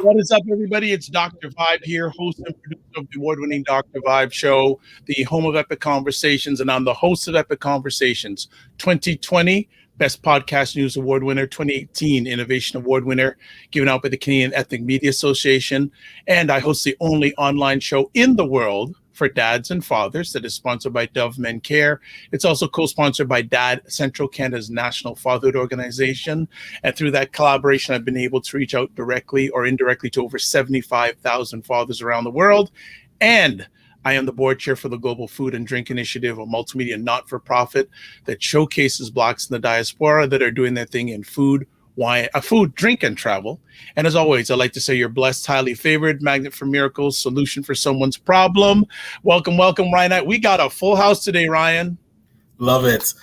What is up, everybody? It's Dr. Vibe here, host and producer of the award-winning Dr. Vibe Show, the home of Epic Conversations, and I'm the host of Epic Conversations. 2020 Best Podcast News Award winner, 2018 Innovation Award winner, given out by the Canadian Ethnic Media Association, and I host the only online show in the world for dads and fathers that is sponsored by Dove Men Care. It's also co-sponsored by Dad Central, Canada's national fatherhood organization. And through that collaboration, I've been able to reach out directly or indirectly to over 75,000 fathers around the world. And I am the board chair for the Global Food and Drink Initiative, a multimedia not-for-profit that showcases Blacks in the diaspora that are doing their thing in food, wine, food, drink, and travel. And as always, I'd like to say you're blessed, highly favored, magnet for miracles, solution for someone's problem. Welcome, welcome, Ryan Knight. We got a full house today, Ryan. Love it.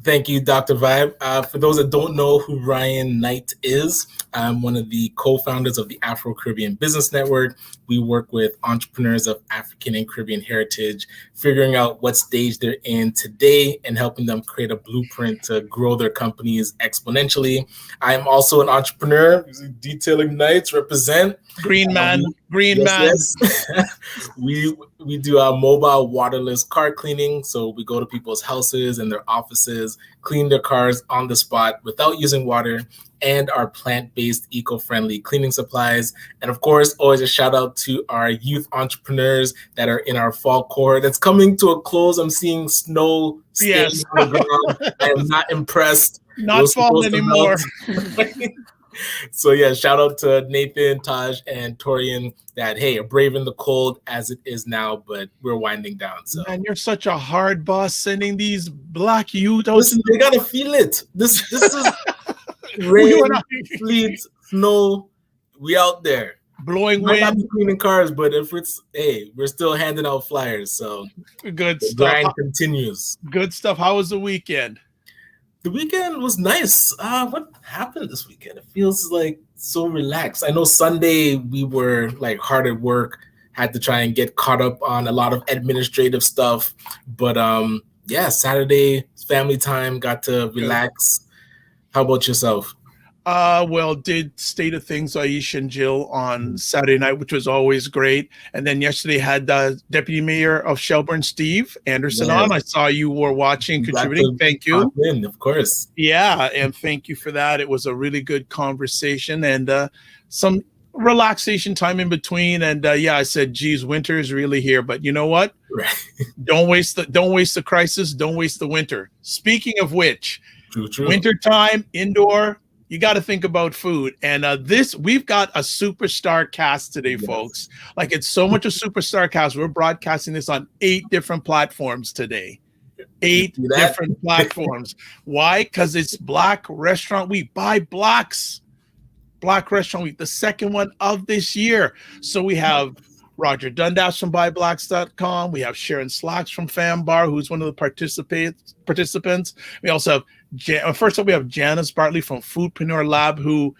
Thank you, Dr. Vibe. For those that don't know who Ryan Knight is, I'm one of the co-founders of the Afro-Caribbean Business Network. We work with entrepreneurs of African and Caribbean heritage, figuring out what stage they're in today and helping them create a blueprint to grow their companies exponentially. I am also an entrepreneur, Detailing Nights, represent. Green man. Yes. We do our mobile waterless car cleaning. So we go to people's houses and their offices, clean their cars on the spot without using water, and our plant-based eco-friendly cleaning supplies. And of course, always a shout out to our youth entrepreneurs that are in our fall cohort. That's coming to a close. I'm seeing snow stains on the ground. I am not impressed. Not fall anymore. So yeah, shout out to Nathan, Taj, and Torian that, hey, are braving the cold as it is now, but we're winding down. So man, you're such a hard boss sending these black youth. Listen, they gotta feel it. This is rain, sleet, snow. We out there. Blowing wind. Might not wind. be cleaning cars, but if it's, hey, we're still handing out flyers. So good the stuff. grind continues. Good stuff. How was the weekend? The weekend was nice. What happened this weekend? It feels like so relaxed. I know Sunday we were like hard at work, had to try and get caught up on a lot of administrative stuff. But yeah, Saturday, family time, got to relax. How about yourself? Well, did State of Things, Aisha and Jill on Saturday night, which was always great. And then yesterday had Deputy Mayor of Shelburne, Steve Anderson, on. I saw you were watching, contributing. Thank you. Of course. Yeah, and thank you for that. It was a really good conversation and some relaxation time in between. And yeah, I said, geez, winter is really here. But you know what? Right. Don't waste the crisis. Don't waste the winter. Speaking of which, true. Winter time, indoor, you got to think about food. And we've got a superstar cast today, folks. Like, it's so much a superstar cast. We're broadcasting this on 8 different platforms today. 8 different platforms. Why? Because it's Black Restaurant Week. Buy Blacks. Black Restaurant Week, the second one of this year. So we have Roger Dundas from buyblacks.com. We have Sharon Sacks from Fanbar, who's one of the participants. We also have first up, we have Janice Bartley from Foodpreneur Lab, who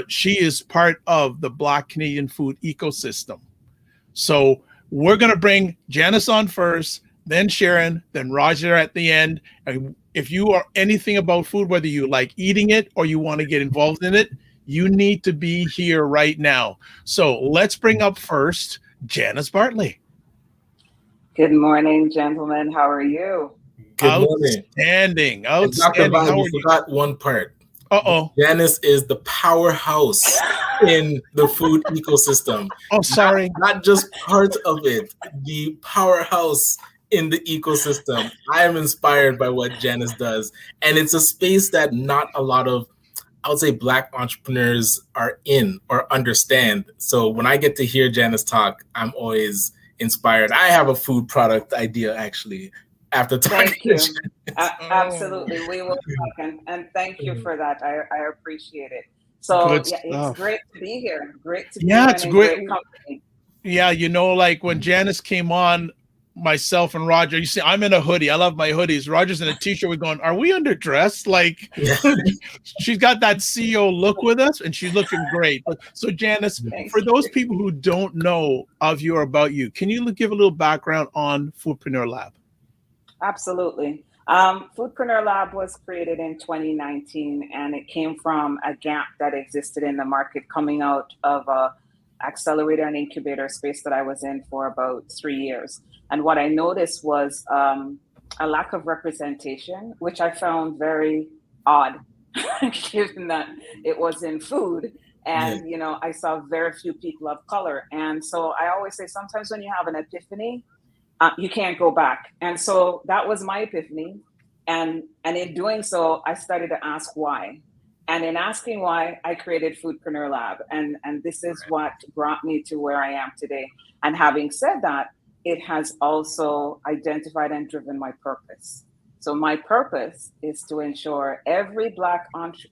she is part of the Black Canadian food ecosystem. So we're going to bring Janice on first, then Sharon, then Roger at the end. And if you are anything about food, whether you like eating it or you want to get involved in it, you need to be here right now. So let's bring up first Janice Bartley. Good morning, gentlemen. How are you? Good morning. Outstanding. Dr. Vibe, you forgot one part. Uh-oh. Janice is the powerhouse in the food ecosystem. Oh, sorry. Not just part of it, the powerhouse in the ecosystem. I am inspired by what Janice does. And it's a space that not a lot of, I would say, Black entrepreneurs are in or understand. So when I get to hear Janice talk, I'm always inspired. I have a food product idea, actually, after talking. Thank you. Absolutely. We will talk. And thank you for that. I appreciate it. So yeah, it's great to be here. Great to be here. It's great. Company. Yeah, like when Janice came on, myself and Roger, you see, I'm in a hoodie. I love my hoodies. Roger's in a t-shirt. We're going, are we underdressed? Like, she's got that CEO look with us, and she's looking great. So Janice, for those people who don't know of you or about you, can you give a little background on Foodpreneur Lab? Absolutely. Foodpreneur Lab was created in 2019, and it came from a gap that existed in the market coming out of a accelerator and incubator space that I was in for about 3 years. And what I noticed was a lack of representation, which I found very odd, given that it was in food. And, I saw very few people of color. And so I always say, sometimes when you have an epiphany, you can't go back. And so that was my epiphany. And in doing so, I started to ask why. And in asking why, I created Foodpreneur Lab. And this is what brought me to where I am today. And having said that, it has also identified and driven my purpose. So my purpose is to ensure every Black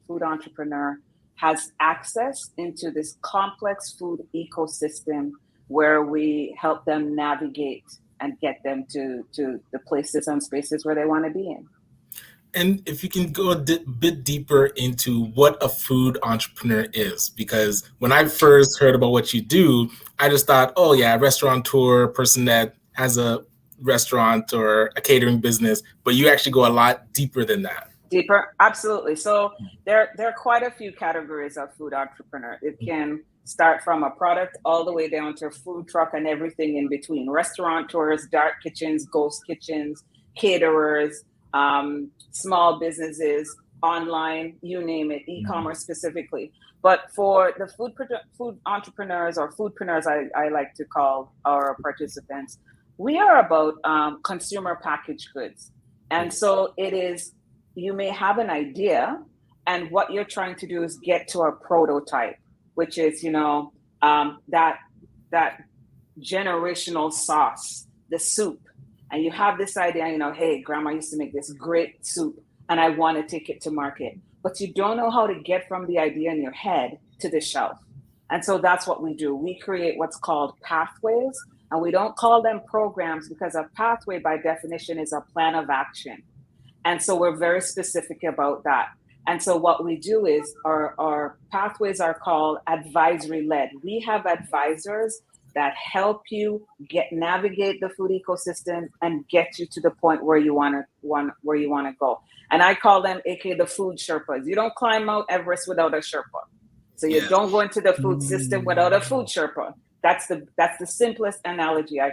food entrepreneur has access into this complex food ecosystem where we help them navigate and get them to the places and spaces where they want to be in. And if you can go a bit deeper into what a food entrepreneur is, because when I first heard about what you do, I just thought, oh yeah, restaurateur, person that has a restaurant or a catering business, but you actually go a lot deeper than that. Deeper, absolutely. So there are quite a few categories of food entrepreneur. It can start from a product all the way down to a food truck and everything in between. Restaurateurs, dark kitchens, ghost kitchens, caterers, small businesses, online, you name it, e-commerce specifically. But for the food entrepreneurs or foodpreneurs, I like to call our participants, we are about consumer packaged goods. And so it is, you may have an idea, and what you're trying to do is get to a prototype, which is, that generational sauce, the soup. And you have this idea, hey, grandma used to make this great soup and I want to take it to market. But you don't know how to get from the idea in your head to the shelf. And so that's what we do. We create what's called pathways, and we don't call them programs because a pathway by definition is a plan of action. And so we're very specific about that. And so what we do is our pathways are called advisory led. We have advisors that help you navigate the food ecosystem and get you to the point where you want to go. And I call them, aka the food Sherpas. You don't climb Mount Everest without a Sherpa. So you don't go into the food system without a food Sherpa. That's the simplest analogy I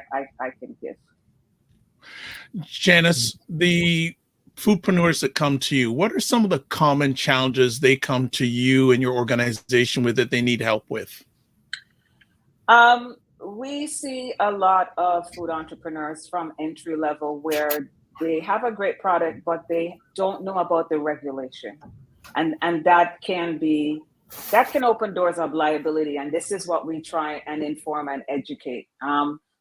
can give. Janice, the foodpreneurs that come to you, what are some of the common challenges they come to you and your organization with that they need help with? We see a lot of food entrepreneurs from entry level where they have a great product, but they don't know about the regulation. And that can open doors of liability. And this is what we try and inform and educate.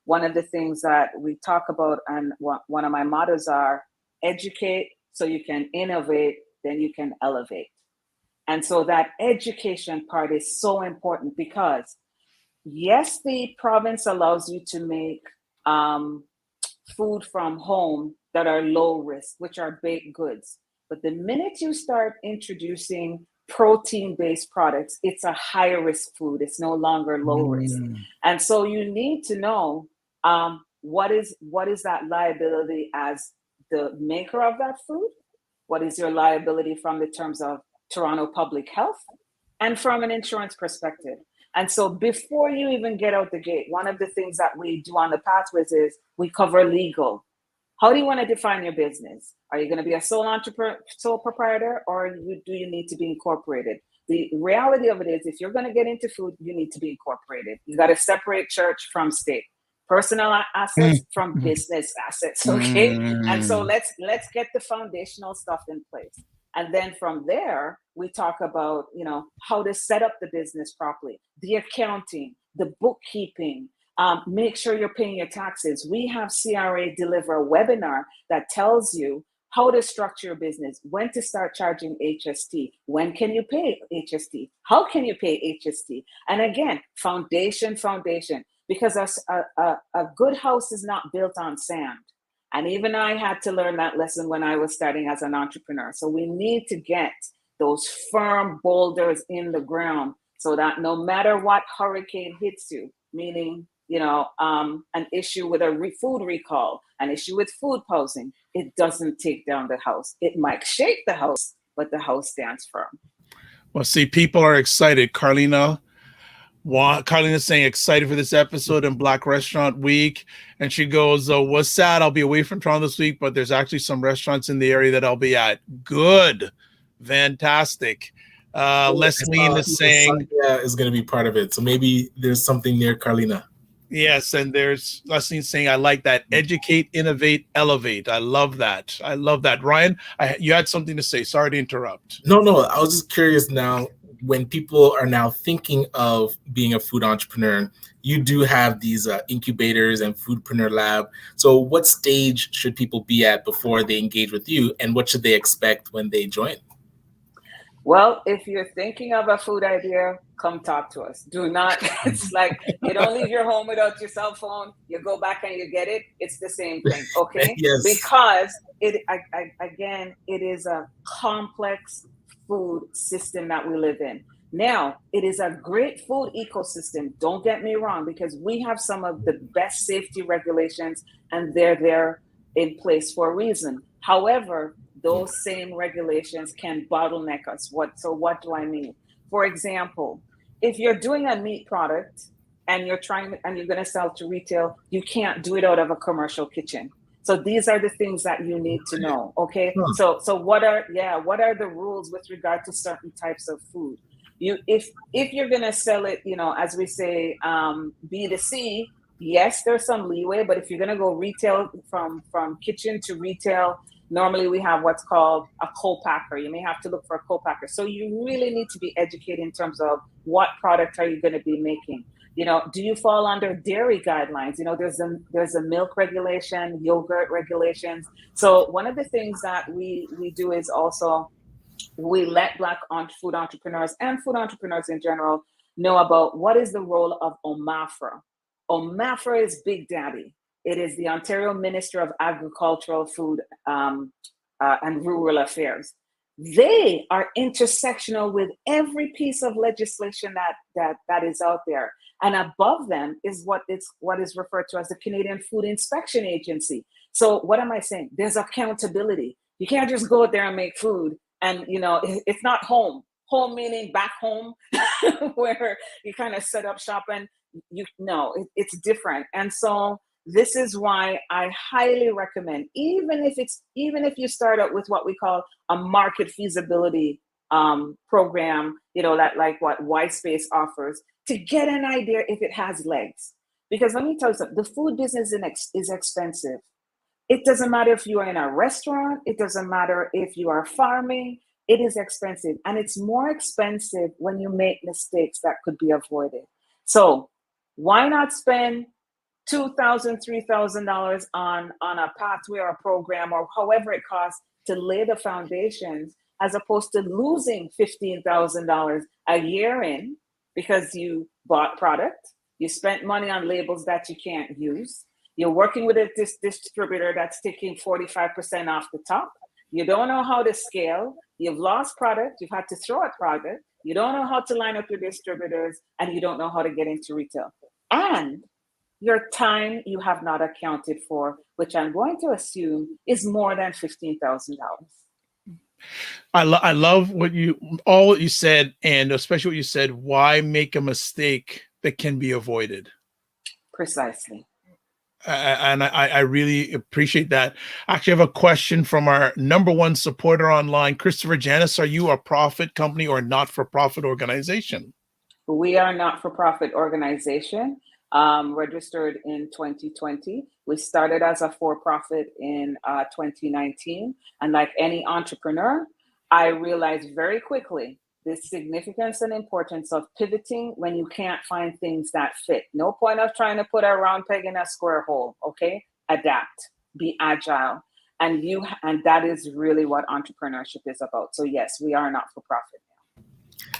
One of the things that we talk about, and one of my mottos are, educate so you can innovate, then you can elevate. And so that education part is so important because yes, the province allows you to make food from home that are low risk, which are baked goods. But the minute you start introducing protein-based products, it's a higher risk food. It's no longer low risk. And so you need to know what is that liability as the maker of that food? What is your liability from the terms of Toronto Public Health? and from an insurance perspective. And so before you even get out the gate, one of the things that we do on the pathways is we cover legal. How do you want to define your business? Are you going to be a sole entrepreneur, sole proprietor, or do you need to be incorporated? The reality of it is, if you're going to get into food, you need to be incorporated. You got to separate church from state, personal assets from business assets. Okay, and so let's get the foundational stuff in place, and then from there we talk about how to set up the business properly, the accounting, the bookkeeping. Make sure you're paying your taxes. We have CRA deliver a webinar that tells you how to structure your business, when to start charging HST, when can you pay HST, how can you pay HST, and again, foundation, because a good house is not built on sand. And even I had to learn that lesson when I was starting as an entrepreneur. So we need to get those firm boulders in the ground so that no matter what hurricane hits you, meaning an issue with a food recall, an issue with food poisoning, it doesn't take down the house. It might shake the house, but the house stands firm. Well, see, people are excited. Carlina's saying excited for this episode in Black Restaurant Week. And she goes, was sad. I'll be away from Toronto this week, but there's actually some restaurants in the area that I'll be at. Good. Fantastic. Leslie is saying is going to be part of it. So maybe there's something near Carlina. Yes, and there's Leslie saying, I like that. Educate, innovate, elevate. I love that. Ryan, you had something to say. Sorry to interrupt. No, I was just curious now, when people are now thinking of being a food entrepreneur, you do have these incubators and Foodpreneur Lab. So what stage should people be at before they engage with you, and what should they expect when they join? Well, if you're thinking of a food idea, come talk to us. Do not, it's like you don't leave your home without your cell phone. You go back and you get it. It's the same thing, okay? Yes. Because it is a complex food system that we live in. Now, it is a great food ecosystem. Don't get me wrong, because we have some of the best safety regulations, and they're there in place for a reason. However, those same regulations can bottleneck us. What do I mean? For example, if you're doing a meat product and you're going to sell to retail, you can't do it out of a commercial kitchen. So these are the things that you need to know. Okay. So what are the rules with regard to certain types of food? If you're going to sell it, as we say, B2C, yes, there's some leeway, but if you're going to go retail from kitchen to retail, normally we have what's called a co-packer. You may have to look for a co-packer. So you really need to be educated in terms of what product are you going to be making. Do you fall under dairy guidelines? There's a milk regulation, yogurt regulations. So one of the things that we do is also we let Black food entrepreneurs and food entrepreneurs in general know about what is the role of Omafra. Omafra is Big Daddy. It is the Ontario Minister of Agricultural, Food and Rural Affairs. They are intersectional with every piece of legislation that is out there. And above them is what is referred to as the Canadian Food Inspection Agency. So what am I saying? There's accountability. You can't just go out there and make food and, it's not home. Home meaning back home where you kind of set up shop and it's different. And so this is why I highly recommend, even if you start out with what we call a market feasibility program, like what Whitespace offers, to get an idea if it has legs. Because let me tell you something, the food business is expensive. It doesn't matter if you are in a restaurant, it doesn't matter if you are farming, it is expensive. And it's more expensive when you make mistakes that could be avoided. So why not spend $2,000, $3,000 on a pathway or a program or however it costs to lay the foundations, as opposed to losing $15,000 a year in because you bought product, you spent money on labels that you can't use, you're working with a distributor that's taking 45% off the top, you don't know how to scale, you've lost product, you've had to throw out product, you don't know how to line up your distributors, and you don't know how to get into retail. And your time you have not accounted for, which I'm going to assume is more than $15,000. I love all what you said, and especially what you said. Why make a mistake that can be avoided? Precisely. And I really appreciate that. I actually have a question from our number one supporter online, Christopher. Janice, are you a profit company or not-for-profit organization? We are a not-for-profit organization, registered in 2020. We started as a for-profit in 2019. And like any entrepreneur, I realized very quickly the significance and importance of pivoting when you can't find things that fit. No point of trying to put a round peg in a square hole, okay? Adapt, be agile. And that is really what entrepreneurship is about. So yes, we are not for profit now.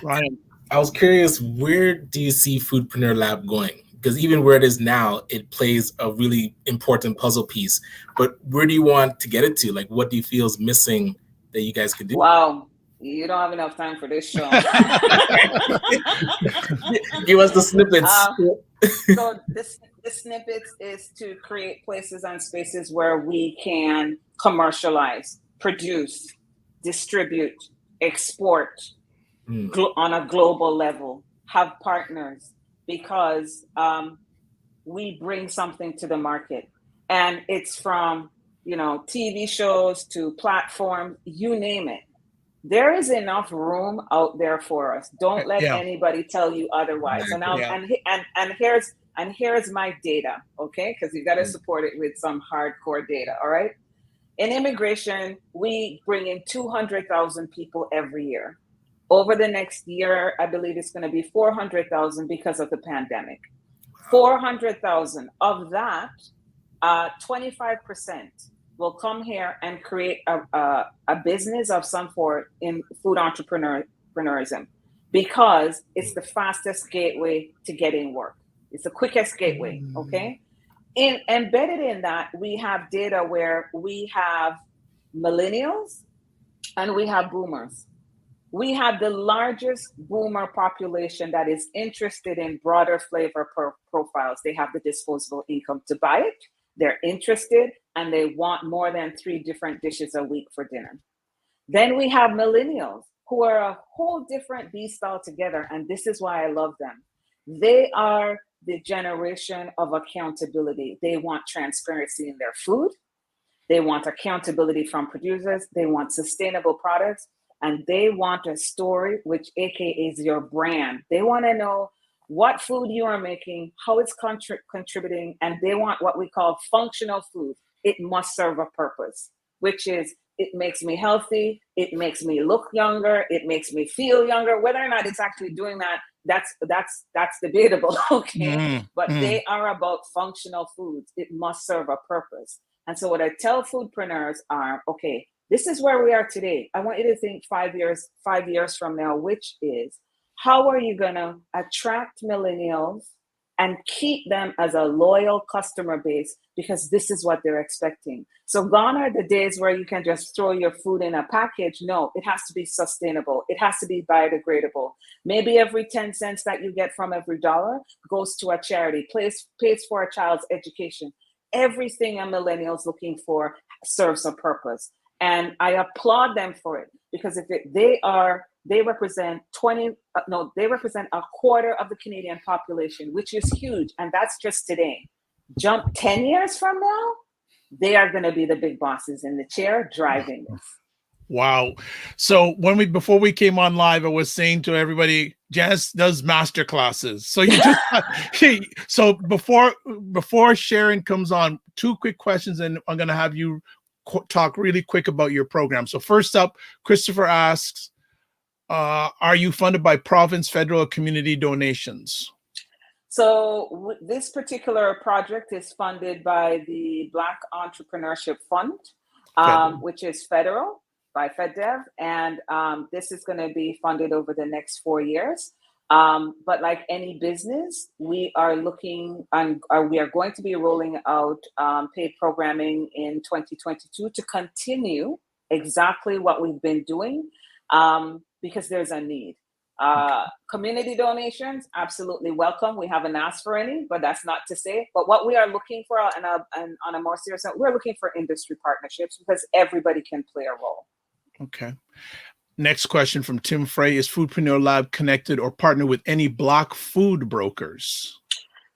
Ryan, I was curious, where do you see Foodpreneur Lab going? Because even where it is now, it plays a really important puzzle piece. But where do you want to get it to? Like, what do you feel is missing that you guys could do? Wow. You don't have enough time for this show. Give us the snippets. So the snippets is to create places and spaces where we can commercialize, produce, distribute, export on a global level, have partners, because we bring something to the market. And it's from, TV shows to platforms, you name it. There is enough room out there for us. Don't let anybody tell you otherwise. And here's my data, okay? Because you got to support it with some hardcore data. All right. In immigration, we bring in 200,000 people every year. Over the next year, I believe it's going to be 400,000 because of the pandemic. 400,000 of that, 25%. will come here and create a business of some sort in food entrepreneurism, because it's the fastest gateway to getting work. It's the quickest gateway, okay? Embedded in that, we have data where we have millennials and we have boomers. We have the largest boomer population that is interested in broader flavor profiles. They have the disposable income to buy it. They're interested and they want more than 3 different dishes a week for dinner. Then we have millennials who are a whole different beast altogether. And this is why I love them. They are the generation of accountability. They want transparency in their food. They want accountability from producers. They want sustainable products. And they want a story, which AKA is your brand. They want to know what food you are making, how it's contributing, and they want what we call functional food. It must serve a purpose, which is it makes me healthy, it makes me look younger, it makes me feel younger. Whether or not it's actually doing that, that's debatable, okay? But they are about functional foods. It must serve a purpose. And so what I tell foodpreneurs are, okay, this is where we are today. I want you to think 5 years from now, which is, how are you going to attract millennials and keep them as a loyal customer base, because this is what they're expecting. So gone are the days where you can just throw your food in a package. No, it has to be sustainable. It has to be biodegradable. Maybe every 10 cents that you get from every dollar goes to a charity, pays for a child's education. Everything a millennial's looking for serves a purpose. And I applaud them for it, because they represent a quarter of the Canadian population, which is huge. And that's just today. Jump 10 years from now, they are going to be the big bosses in the chair driving this. Wow. So before we came on live, I was saying to everybody, Janice does master classes. So so before Sharon comes on, 2 quick questions, and I'm going to have you talk really quick about your program. So first up, Christopher asks, are you funded by province, federal, or community donations? So this particular project is funded by the Black Entrepreneurship Fund, which is federal, by FedDev. And this is going to be funded over the next 4 years. But like any business, we are looking and we are going to be rolling out paid programming in 2022 to continue exactly what we've been doing, because there's a need. Community donations, absolutely welcome. We haven't asked for any, but that's not to say. But what we are looking for, and on a more serious note, we're looking for industry partnerships, because everybody can play a role. Okay. Next question from Tim Frey. Is Foodpreneur Lab connected or partnered with any Black food brokers?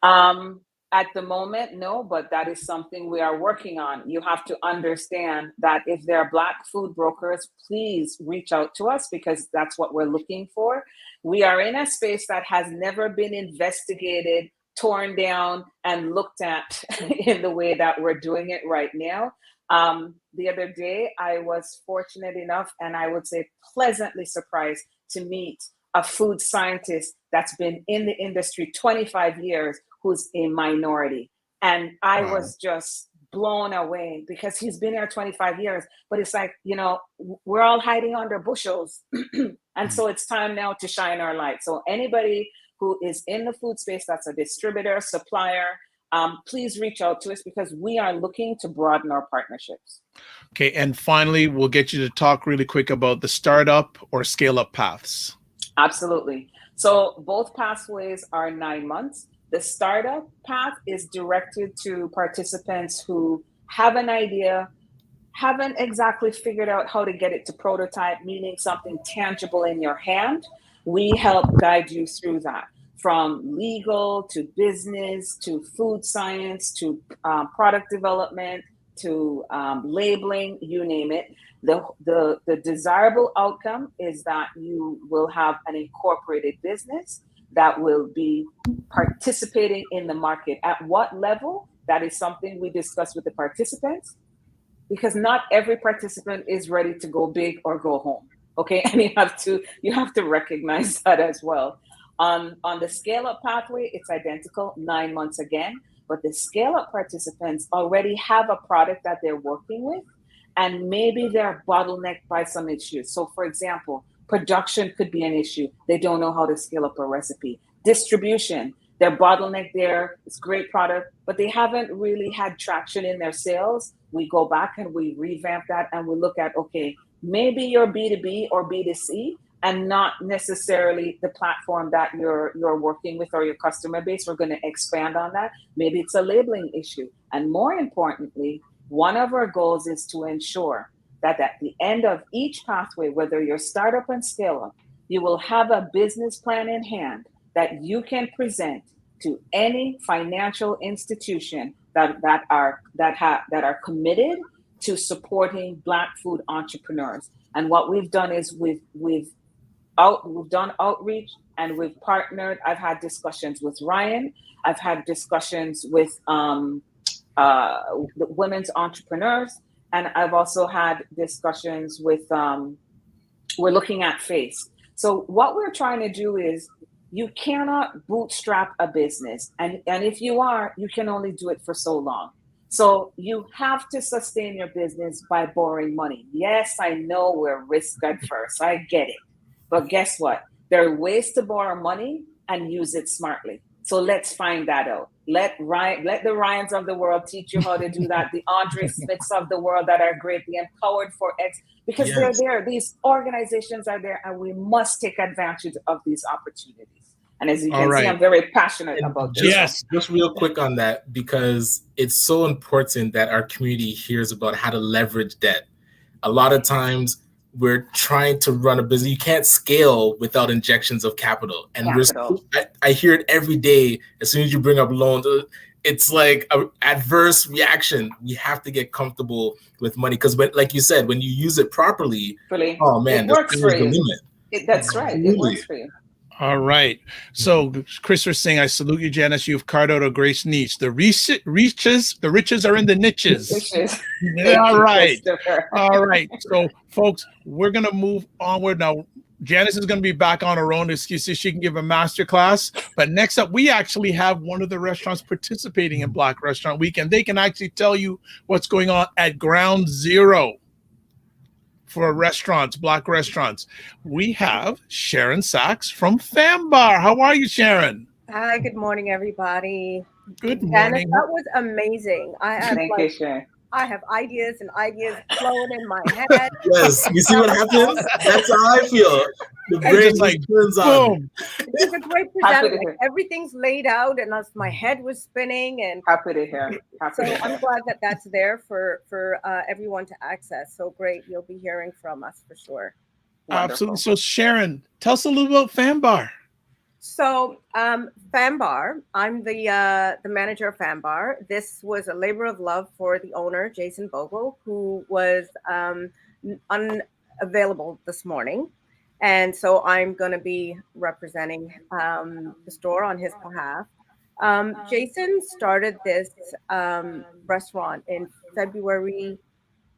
At the moment, no, but that is something we are working on. You have to understand that if there are Black food brokers, please reach out to us because that's what we're looking for. We are in a space that has never been investigated, torn down, and looked at in the way that we're doing it right now. The other day, I was fortunate enough, and I would say pleasantly surprised to meet a food scientist that's been in the industry 25 years, who's a minority. And I was just blown away because he's been here 25 years, but it's like, you know, we're all hiding under bushels. And so it's time now to shine our light. So anybody who is in the food space, that's a distributor, supplier, please reach out to us because we are looking to broaden our partnerships. Okay. And finally, we'll get you to talk really quick about the startup or scale up paths. Absolutely. So both pathways are 9 months. The startup path is directed to participants who have an idea, haven't exactly figured out how to get it to prototype, meaning something tangible in your hand. We help guide you through that, from legal to business to food science to product development to labeling, you name it. The desirable outcome is that you will have an incorporated business that will be participating in the market. At what level? That is something we discuss with the participants, because not every participant is ready to go big or go home. Okay, and you have to recognize that as well. On the scale up pathway, it's identical, 9 months again, but the scale up participants already have a product that they're working with, and maybe they're bottlenecked by some issues. So for example, production could be an issue. They don't know how to scale up a recipe. Distribution, they're bottlenecked there. It's great product, but they haven't really had traction in their sales. We go back and we revamp that and we look at, okay, maybe you're B2B or B2C and not necessarily the platform that you're working with or your customer base. We're going to expand on that. Maybe it's a labeling issue. And more importantly, one of our goals is to ensure that at the end of each pathway, whether you're startup and scale up, you will have a business plan in hand that you can present to any financial institution that are committed to supporting Black food entrepreneurs. And what we've done is we've done outreach and we've partnered. I've had discussions with Ryan. I've had discussions with the women's entrepreneurs. And I've also had discussions with, we're looking at FACE. So what we're trying to do is, you cannot bootstrap a business. And if you are, you can only do it for so long. So you have to sustain your business by borrowing money. Yes, I know we're risk adverse. I get it. But guess what? There are ways to borrow money and use it smartly. So let's find that out. Let the Ryans of the world teach you how to do that. The Andre Smiths of the world that are great, the Empowered for X, because they're there. These organizations are there, and we must take advantage of these opportunities. And as you can see, I'm very passionate about this. Yes, just real quick on that, because it's so important that our community hears about how to leverage debt. A lot of times we're trying to run a business. You can't scale without injections of capital. And I hear it every day. As soon as you bring up loans, it's like an adverse reaction. We have to get comfortable with money because, like you said, when you use it properly, oh man, it works for you. That's right. It works for you. All right. So Chris was saying, I salute you, Janice. You've carved out a great niche. The riches are in the niches. All right. All right. So folks, we're going to move onward now. Janice is going to be back on her own. Excuse me, she can give a master class. But next up, we actually have one of the restaurants participating in Black Restaurant Week, and they can actually tell you what's going on at ground zero for restaurants, Black restaurants. We have Sharon Sacks from Fanbar. How are you, Sharon? Hi, good morning, everybody. Good morning. Janice, that was amazing. Thank you, Sharon. I have ideas and ideas flowing in my head. Yes, you see what happens? That's how I feel. The brain like turns on. It was a great present. Like, everything's laid out, and my head was spinning. And happy to hear. So I'm glad that that's there for everyone to access. So great, you'll be hearing from us for sure. Absolutely. So Sharon, tell us a little about Fanbar. So Fanbar, I'm the manager of Fanbar. This was a labor of love for the owner, Jason Bogle, who was unavailable this morning. And so I'm going to be representing the store on his behalf. Jason started this restaurant in February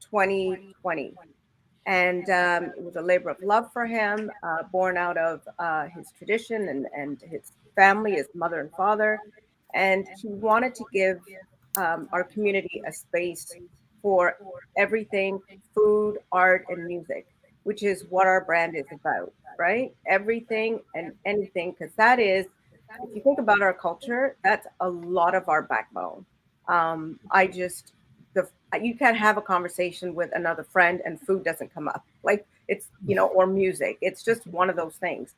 2020. And it was a labor of love for him, born out of his tradition and his family, his mother and father. And he wanted to give our community a space for everything, food, art, and music, which is what our brand is about, right? Everything and anything, because that is, if you think about our culture, that's a lot of our backbone. You can't have a conversation with another friend and food doesn't come up. Like it's, or music. It's just one of those things.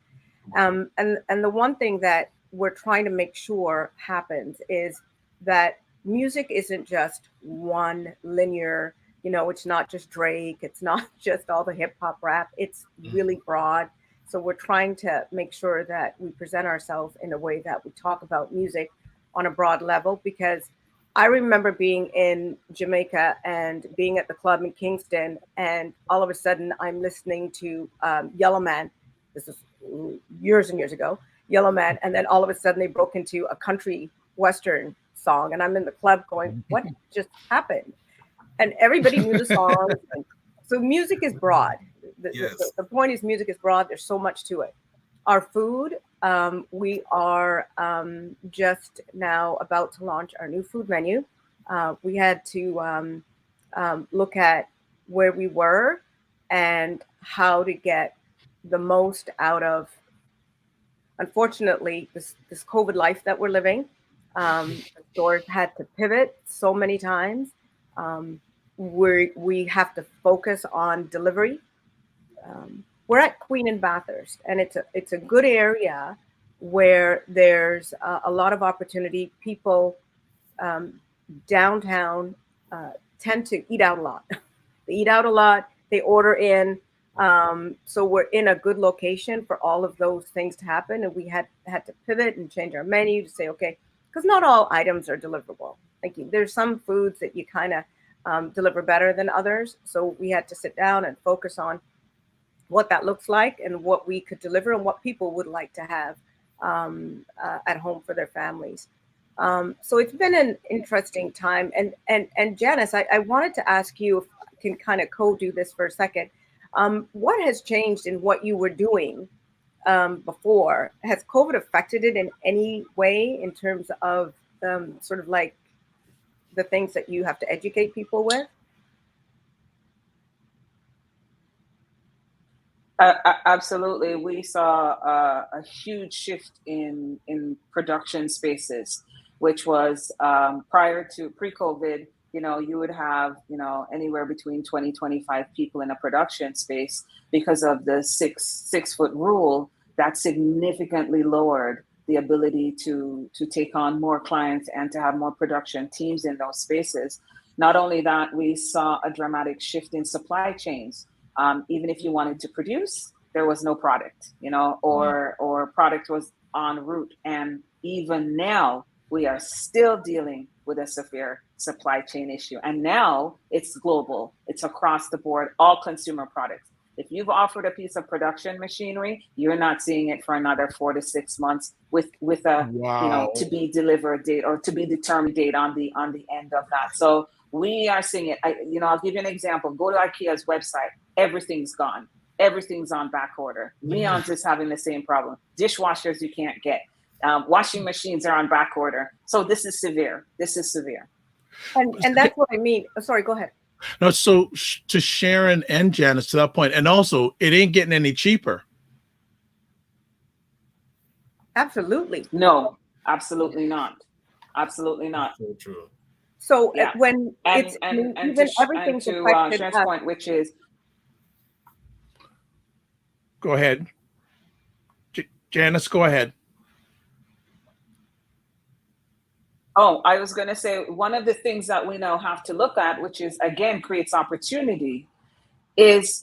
And the one thing that we're trying to make sure happens is that music isn't just one linear, it's not just Drake. It's not just all the hip hop rap. It's really broad. So we're trying to make sure that we present ourselves in a way that we talk about music on a broad level, because I remember being in Jamaica and being at the club in Kingston, and all of a sudden I'm listening to Yellow Man. This is years and years ago, Yellow Man. And then all of a sudden they broke into a country Western song. And I'm in the club going, what just happened? And everybody knew the songs. So music is broad. The point is music is broad. There's so much to it. Our food, we are just now about to launch our new food menu. We had to look at where we were and how to get the most out of, unfortunately, this COVID life that we're living. The stores had to pivot so many times. We have to focus on delivery. We're at Queen and Bathurst, and it's a good area where there's a lot of opportunity. People downtown tend to eat out a lot. They eat out a lot. They order in. So we're in a good location for all of those things to happen. And we had to pivot and change our menu to say, okay, because not all items are deliverable. Like there's some foods that you kind of deliver better than others. So we had to sit down and focus on what that looks like and what we could deliver and what people would like to have at home for their families. So it's been an interesting time. And Janice, I wanted to ask you if I can kind of co-do this for a second. What has changed in what you were doing before? Has COVID affected it in any way in terms of sort of like the things that you have to educate people with? Absolutely. We saw a huge shift in production spaces, which was pre-COVID, you would have, anywhere between 20, 25 people in a production space because of the 6 foot rule. That significantly lowered the ability to take on more clients and to have more production teams in those spaces. Not only that, we saw a dramatic shift in supply chains. Even if you wanted to produce, there was no product, or product was en route. And even now, we are still dealing with a severe supply chain issue. And now it's global. It's across the board, all consumer products. If you've offered a piece of production machinery, you're not seeing it for another 4 to 6 months with a to be delivered date or to be determined date on the end of that. So we are seeing it. I'll give you an example. Go to IKEA's website. Everything's gone. Everything's on back order. Leon's is having the same problem. Dishwashers you can't get. Washing machines are on back order. So this is severe. And that's what I mean. Oh, sorry, go ahead. No, so to Sharon and Janice, to that point, and also it ain't getting any cheaper. Absolutely. No, absolutely not. Absolutely not. So true. So Yeah. when and to Sharon's point, which is, go ahead, Janice, go ahead. Oh, I was going to say, one of the things that we now have to look at, which is, again, creates opportunity, is,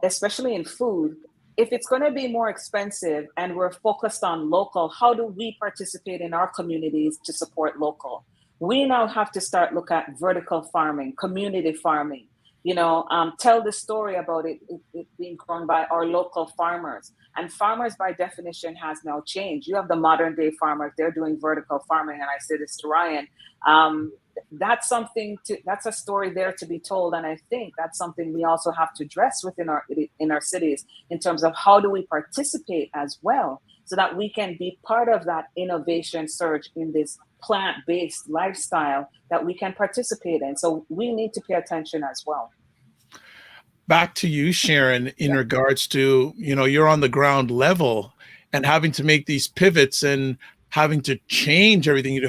especially in food, if it's going to be more expensive and we're focused on local, how do we participate in our communities to support local? We now have to start look at vertical farming, community farming, tell the story about it being grown by our local farmers. And farmers by definition has now changed. You have the modern day farmers, they're doing vertical farming. And I say this to Ryan, that's a story there to be told. And I think that's something we also have to address within our cities in terms of how do we participate as well, so that we can be part of that innovation surge in this plant-based lifestyle that we can participate in. So we need to pay attention as well. Back to you, Sharon, in regards to, you're on the ground level and having to make these pivots and having to change everything you do.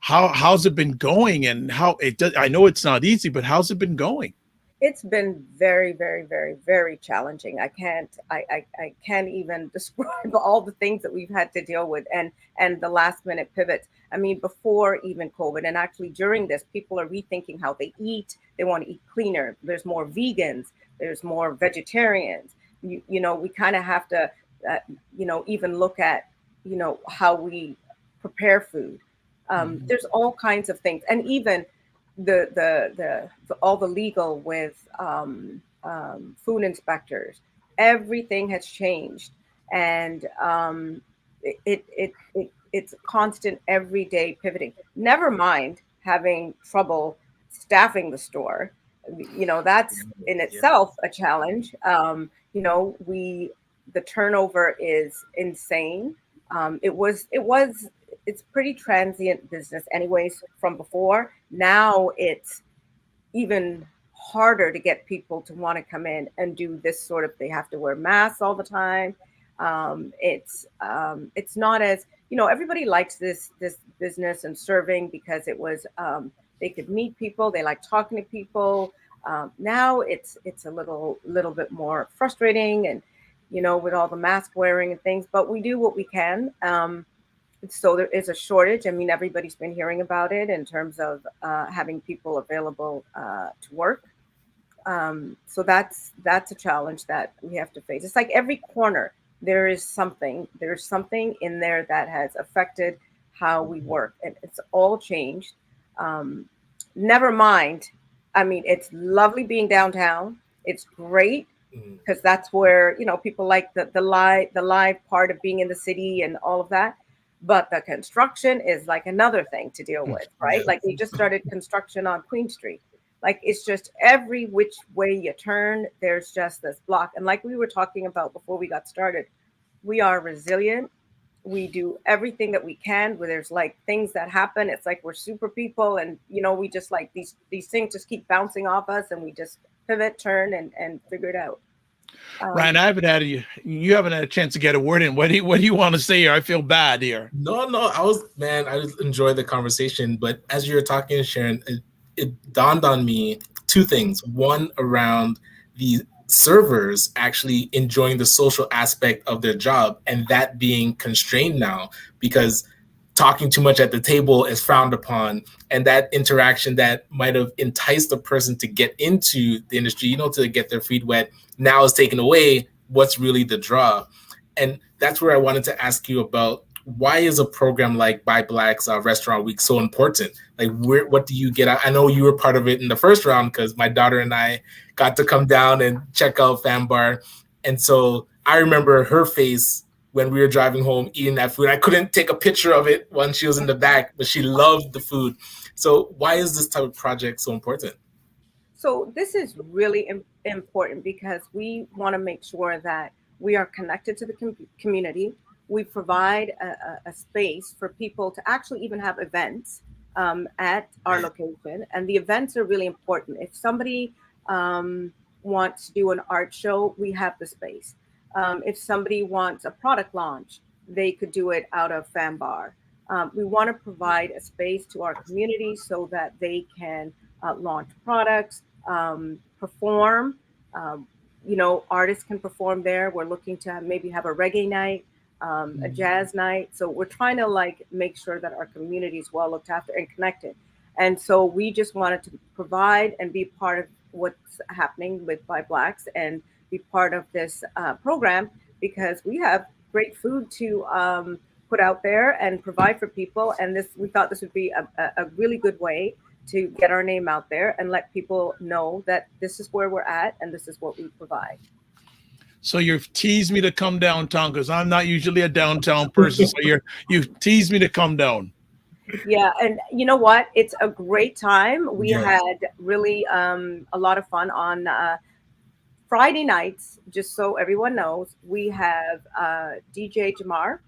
How's it been going, and I know it's not easy, but how's it been going? It's been very, very, very, very challenging. I can't even describe all the things that we've had to deal with and the last minute pivots. I mean, before even COVID, and actually during this, people are rethinking how they eat. They want to eat cleaner. There's more vegans. There's more vegetarians. We kind of have to, even look at, how we prepare food. There's all kinds of things, and even the all the legal with food inspectors. Everything has changed, and it's constant everyday pivoting. Never mind having trouble staffing the store. That's in itself a challenge. The turnover is insane. It's pretty transient business anyways from before. Now it's even harder to get people to want to come in and do this sort of, they have to wear masks all the time. It's not as, everybody likes this business and serving because it was, they could meet people, they like talking to people. Now it's a little bit more frustrating, and, with all the mask wearing and things, but we do what we can. So there is a shortage. I mean, everybody's been hearing about it in terms of having people available to work. So that's a challenge that we have to face. It's like every corner, there's something in there that has affected how we work, and it's all changed. Never mind. I mean, it's lovely being downtown. It's great because that's where, people like the live part of being in the city and all of that. But the construction is like another thing to deal with, right? Like we just started construction on Queen Street. Like it's just every which way you turn, there's just this block. And like we were talking about before we got started, we are resilient. We do everything that we can where there's like things that happen. It's like we're super people, and we just like these things just keep bouncing off us, and we just pivot, turn, and figure it out. Ryan, you haven't had a chance to get a word in. What do you want to say here? I feel bad here. No, I just enjoyed the conversation. But as you were talking, Sharon, it dawned on me two things. One, around the servers actually enjoying the social aspect of their job, and that being constrained now because talking too much at the table is frowned upon, and that interaction that might have enticed a person to get into the industry, to get their feet wet, now is taken away. What's really the draw? And that's where I wanted to ask you about, why is a program like Buy Black's Restaurant Week so important? Like, what do you get out? I know you were part of it in the first round because my daughter and I got to come down and check out Fanbar. And so I remember her face when we were driving home eating that food. I couldn't take a picture of it when she was in the back, but she loved the food. So why is this type of project so important? So this is really important because we want to make sure that we are connected to the community. We provide a space for people to actually even have events at our location. And the events are really important. If somebody wants to do an art show, we have the space. If somebody wants a product launch, they could do it out of Fanbar. We want to provide a space to our community so that they can launch products, perform. Artists can perform there. We're looking to maybe have a reggae night, a jazz night. So we're trying to make sure that our community is well looked after and connected. And so we just wanted to provide and be part what's happening with By Blacks and be part of this program, because we have great food to put out there and provide for people. And we thought this would be a really good way to get our name out there and let people know that this is where we're at and this is what we provide. So you've teased me to come downtown because I'm not usually a downtown person. So you've teased me to come down. Yeah, and you know what? It's a great time. We had really a lot of fun on Friday nights. Just so everyone knows, we have DJ Jamar.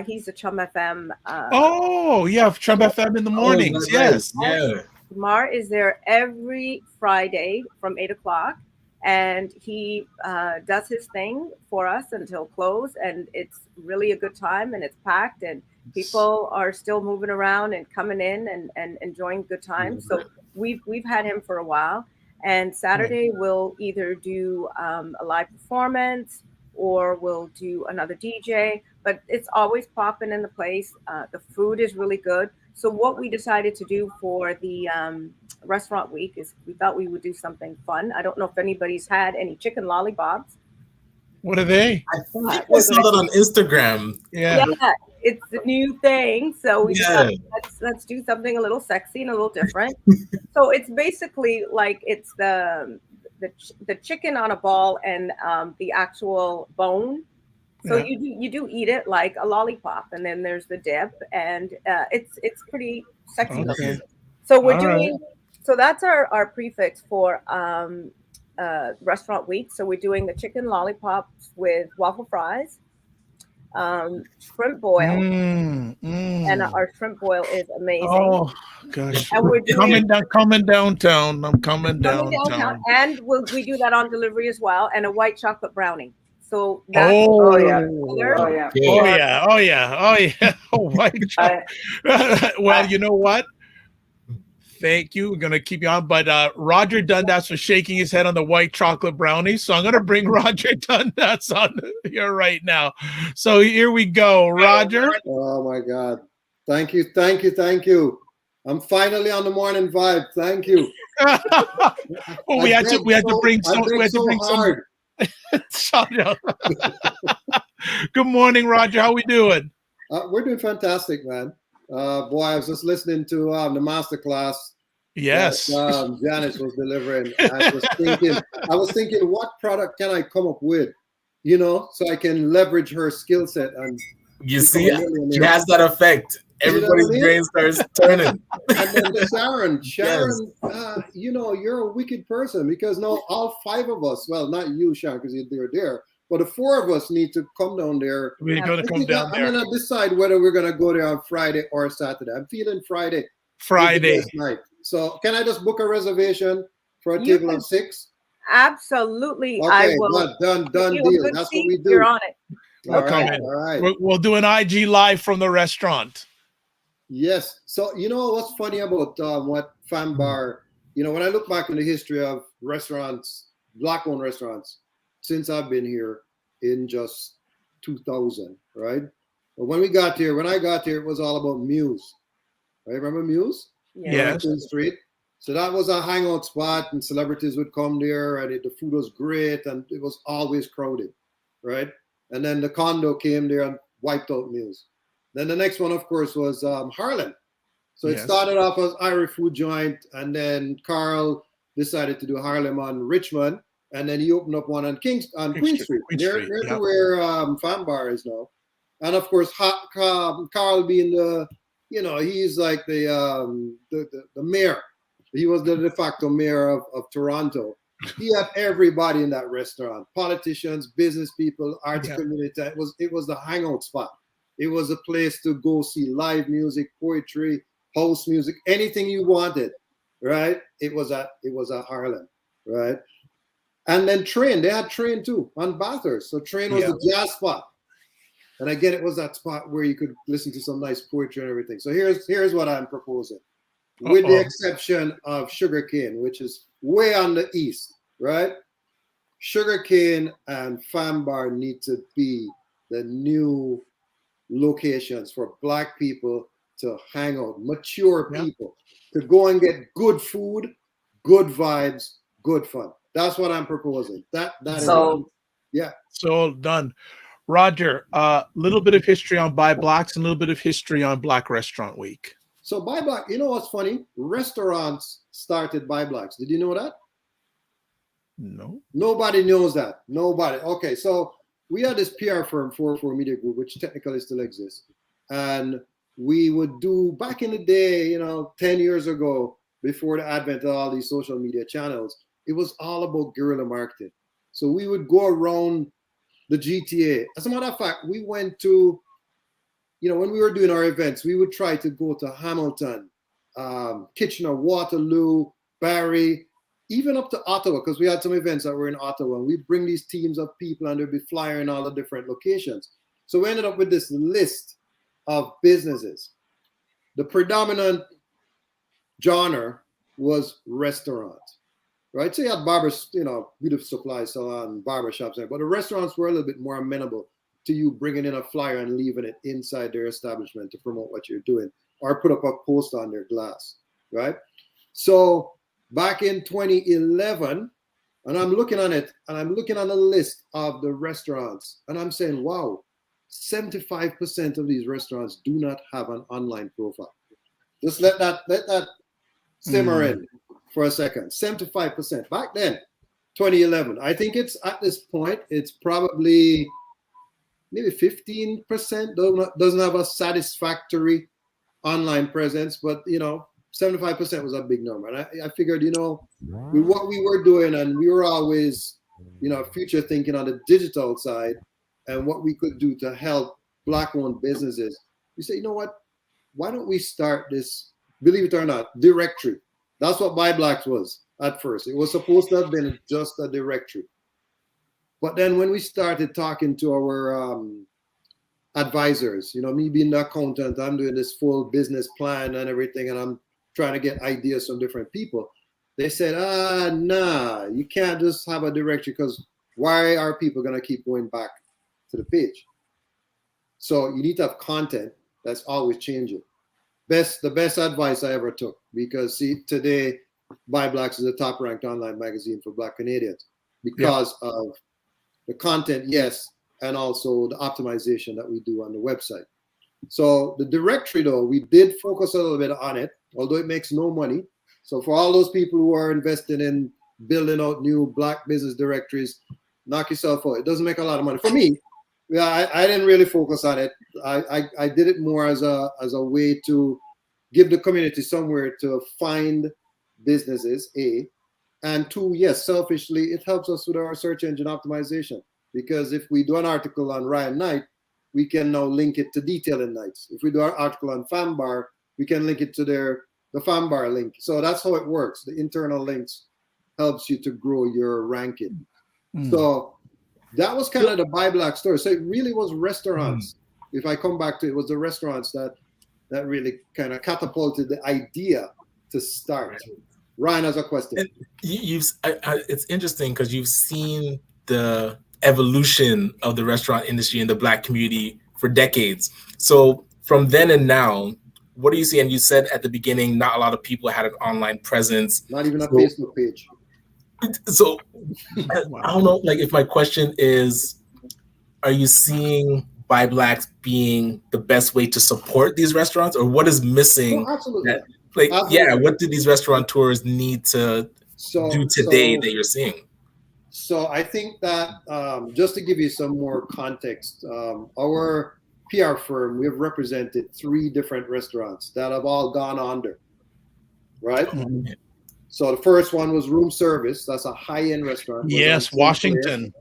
He's a Chum FM. Oh, yeah, Chum FM in the mornings. Yes. Yeah. Jamar is there every Friday from 8 o'clock. And he does his thing for us until close, and it's really a good time, and it's packed, and people are still moving around and coming in and enjoying good times. So we've had him for a while, and Saturday we'll either do a live performance or we'll do another DJ, but it's always popping in the place. The food is really good. So what we decided to do for the restaurant week is we thought we would do something fun. I don't know if anybody's had any chicken lollipops. What are they? I think I saw that on Instagram. Yeah, it's the new thing. So we decided, let's do something a little sexy and a little different. So it's basically like it's the chicken on a ball and the actual bone. So you do eat it like a lollipop, and then there's the dip, and it's pretty sexy looking. So we're doing so that's our prefix for restaurant week. So we're doing the chicken lollipops with waffle fries, shrimp boil, and our shrimp boil is amazing. Oh gosh, and we're doing, coming downtown. I'm coming downtown. And we do that on delivery as well, and a white chocolate brownie. So that's oh white chocolate. Well, you know what? Thank you. We're going to keep you on. But Roger Dundas was shaking his head on the white chocolate brownie. So I'm going to bring Roger Dundas on here right now. So here we go. Roger. Oh, my God. Thank you. I'm finally on the morning vibe. Thank you. We had to bring some. Good morning, Roger. How we doing? We're doing fantastic, man. Boy, I was just listening to the master class. Yes. That, Janice was delivering. I was thinking, what product can I come up with, so I can leverage her skill set. And you see, she has that effect. Everybody's brain starts turning. And then Sharon, you're a wicked person, because now all five of us, well, not you, Sharon, because you're there, but the four of us need to come down there. We're going to come down there. I'm going to decide whether we're going to go there on Friday or Saturday. I'm feeling Friday. Night. So can I just book a reservation for a table of 6? Absolutely. Okay, I will. Done deal. That's what we do. You're on it. All right. We'll do an IG live from the restaurant. Yes. So what's funny about what Fanbar, when I look back in the history of restaurants, Black-owned restaurants, since I've been here in just 2000, right? But when I got here, it was all about Muse. Right? Remember Muse? Yes. Street. So that was a hangout spot, and celebrities would come there, and the food was great, and it was always crowded, right? And then the condo came there and wiped out Muse. Then the next one, of course, was Harlem. So it started off as Irish food joint, and then Carl decided to do Harlem on Richmond, and then he opened up one on Queen Street. Near to where Fanbar is now. And of course, Carl being the, he's like the mayor. He was the de facto mayor of Toronto. He had everybody in that restaurant: politicians, business people, arts community. It was the hangout spot. It was a place to go see live music, poetry, house music, anything you wanted, right? It was at Harlem, right? And then Train, they had Train too on Bathurst. So Train was the jazz spot. And again, it was that spot where you could listen to some nice poetry and everything. So here's what I'm proposing. With the exception of Sugarcane, which is way on the east, right? Sugarcane and Fanbar need to be the new locations for Black people to hang out, mature people, to go and get good food, good vibes, good fun. That's what I'm proposing. That So yeah. So done. Roger, a little bit of history on Buy Blacks and a little bit of history on Black Restaurant Week. So Buy Black, you know what's funny? Restaurants started Buy Blacks. Did you know that? No. Nobody knows that. Nobody. Okay, so we had this PR firm, 44 Media Group, which technically still exists. And we would do, back in the day, 10 years ago, before the advent of all these social media channels, it was all about guerrilla marketing. So we would go around the GTA. As a matter of fact, we went to, when we were doing our events, we would try to go to Hamilton, Kitchener, Waterloo, Barrie, even up to Ottawa, because we had some events that were in Ottawa. And we'd bring these teams of people and there'd be flyer in all the different locations. So we ended up with this list of businesses. The predominant genre was restaurant, right? So you had barbers, beauty supply salon, barbershops, but the restaurants were a little bit more amenable to you bringing in a flyer and leaving it inside their establishment to promote what you're doing, or put up a post on their glass, right? So back in 2011, and I'm looking on it, and I'm looking on the list of the restaurants, and I'm saying, wow, 75% of these restaurants do not have an online profile. Just let that simmer in for a second. 75%. Back then, 2011. I think it's at this point, it's probably maybe 15% doesn't have a satisfactory online presence, but 75% was a big number. And I figured, with what we were doing, and we were always, future thinking on the digital side and what we could do to help Black-owned businesses, we say, you know what? Why don't we start this, believe it or not, directory? That's what Buy Blacks was at first. It was supposed to have been just a directory. But then when we started talking to our advisors, me being the accountant, I'm doing this full business plan and everything, and I'm trying to get ideas from different people. They said, nah, you can't just have a directory, because why are people going to keep going back to the page? So you need to have content that's always changing. The best advice I ever took, because today Buy Blacks is the top ranked online magazine for Black Canadians because of the content, yes, and also the optimization that we do on the website. So the directory, though, we did focus a little bit on it, although it makes no money. So for all those people who are invested in building out new Black business directories, knock yourself out. It doesn't make a lot of money. For me, I didn't really focus on it. I did it more as a way to give the community somewhere to find businesses, A, and 2, yes, selfishly, it helps us with our search engine optimization, because if we do an article on Ryan Knight, we can now link it to Detailing Nights. If we do our article on Fanbar, we can link it to the Fanbar link. So that's how it works. The internal links helps you to grow your ranking. So that was kind of the Buy Black story. So it really was restaurants. If I come back to it, it was the restaurants that really kind of catapulted the idea to start. Ryan has a question. And it's interesting because you've seen the evolution of the restaurant industry in the Black community for decades. So from then and now, what do you see? And you said at the beginning, not a lot of people had an online presence. Not even a Facebook page. So I don't know, if my question is, are you seeing Buy Blacks being the best way to support these restaurants, or what is missing? Oh, absolutely. What do these restaurateurs need to do today that you're seeing? So I think that just to give you some more context, our PR firm, we have represented 3 different restaurants that have all gone under, right? So the first one was Room Service. That's a high-end restaurant. Yes, Washington.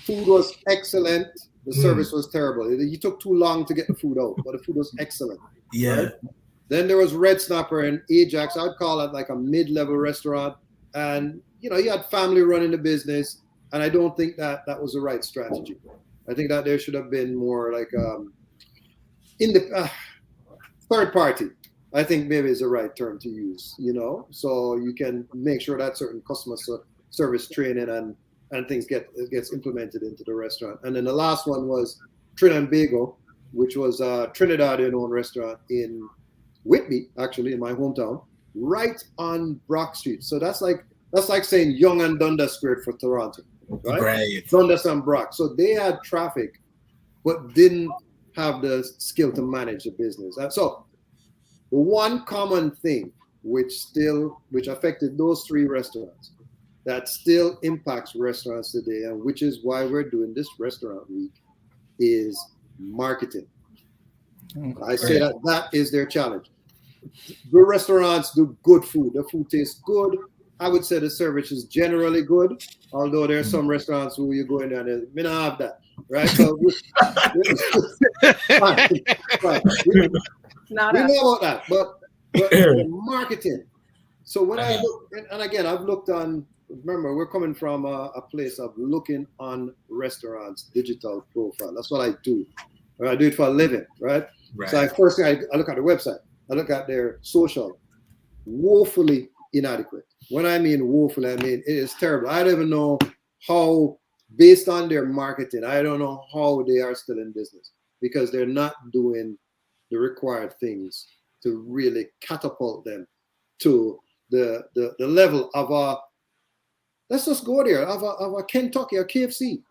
Food was excellent. The service was terrible. It took too long to get the food out, but the food was excellent. Yeah. Right? Then there was Red Snapper and Ajax. I'd call it like a mid-level restaurant. And, you had family running the business. And I don't think that was the right strategy. I think that there should have been more like in the third party. I think maybe is the right term to use, so you can make sure that certain customer service training and things gets implemented into the restaurant. And then the last one was Trinidad and Bago, which was a Trinidadian-owned restaurant in Whitby, actually, in my hometown, right on Brock Street. So that's like That's like saying Young and Dundas squared for Toronto, right? Right. Dundas and Brock. So they had traffic, but didn't have the skill to manage the business. And so the one common thing which affected those three restaurants that still impacts restaurants today, and which is why we're doing this restaurant week, is marketing. I say that is their challenge. Good restaurants do good food. The food tastes good. I would say the service is generally good, although there are some restaurants who you go in there and may not have that, right? So fine. We know about that, but marketing. So when I look, and again, I've looked on. Remember, we're coming from a place of looking on restaurants' digital profile. That's what I do. I do it for a living, right? So first thing I look at the website. I look at their social. Woefully inadequate. When I mean woefully, I mean it is terrible. I don't even know how, based on their marketing, I don't know how they are still in business, because they're not doing the required things to really catapult them to the level of a, let's just go there, of a Kentucky or KFC.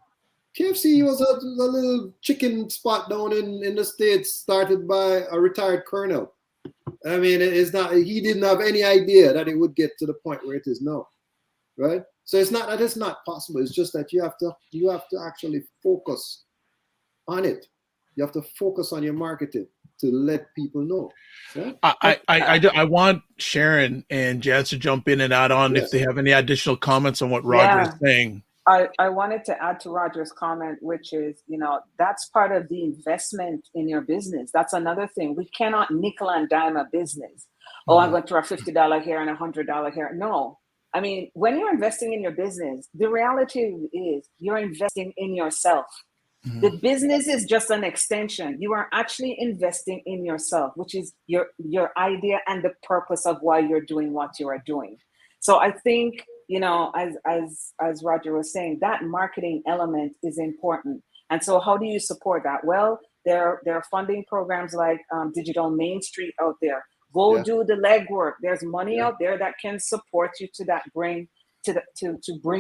KFC was a little chicken spot down in the States, started by a retired colonel. I mean, it's not, he didn't have any idea that it would get to the point where it is now, right? So it's not that it's not possible. It's just that you have to actually focus on it. You have to focus on your marketing to let people know. Yeah? I want Sharon and Janice to jump in and add on if they have any additional comments on what Roger is saying. I wanted to add to Roger's comment, which is, that's part of the investment in your business. That's another thing. We cannot nickel and dime a business. Oh, I'm going to throw a $50 here and a $100 here. No. I mean, when you're investing in your business, the reality is you're investing in yourself. The business is just an extension. You are actually investing in yourself, which is your idea and the purpose of why you're doing what you are doing. So I think, as Roger was saying, that marketing element is important. And so how do you support that? Well, there are funding programs like Digital Main Street out there. Go do the legwork. There's money out there that can support you to bring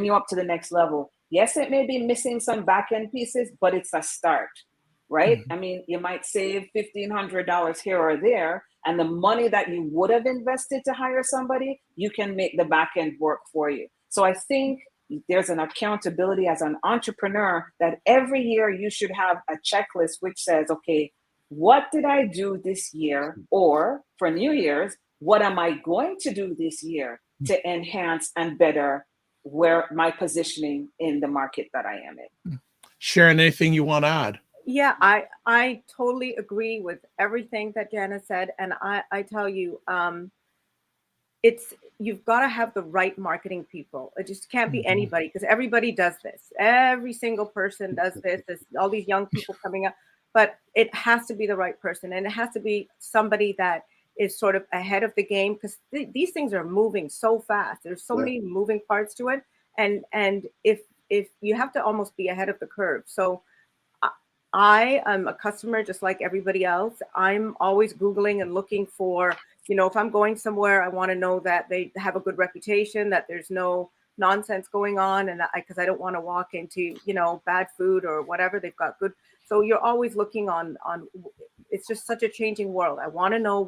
you up to the next level. Yes, it may be missing some back end pieces, but it's a start, right? I mean, you might save $1,500 here or there, and the money that you would have invested to hire somebody, you can make the back end work for you. So I think there's an accountability as an entrepreneur that every year you should have a checklist which says, okay, what did I do this year? Or for New Year's, what am I going to do this year to enhance and better where my positioning in the market that I am in? Sharon, anything you want to add? Yeah, I totally agree with everything that Janice said. And I tell you, you've got to have the right marketing people. It just can't be anybody, because everybody does this. Every single person does this. There's all these young people coming up, but it has to be the right person. And it has to be somebody that is sort of ahead of the game, because these things are moving so fast. There's so many moving parts to it. And if you have to almost be ahead of the curve. So I am a customer just like everybody else. I'm always Googling and looking for, if I'm going somewhere, I want to know that they have a good reputation, that there's no nonsense going on, and because I don't want to walk into, bad food or whatever. They've got good. So you're always looking on. It's just such a changing world. I want to know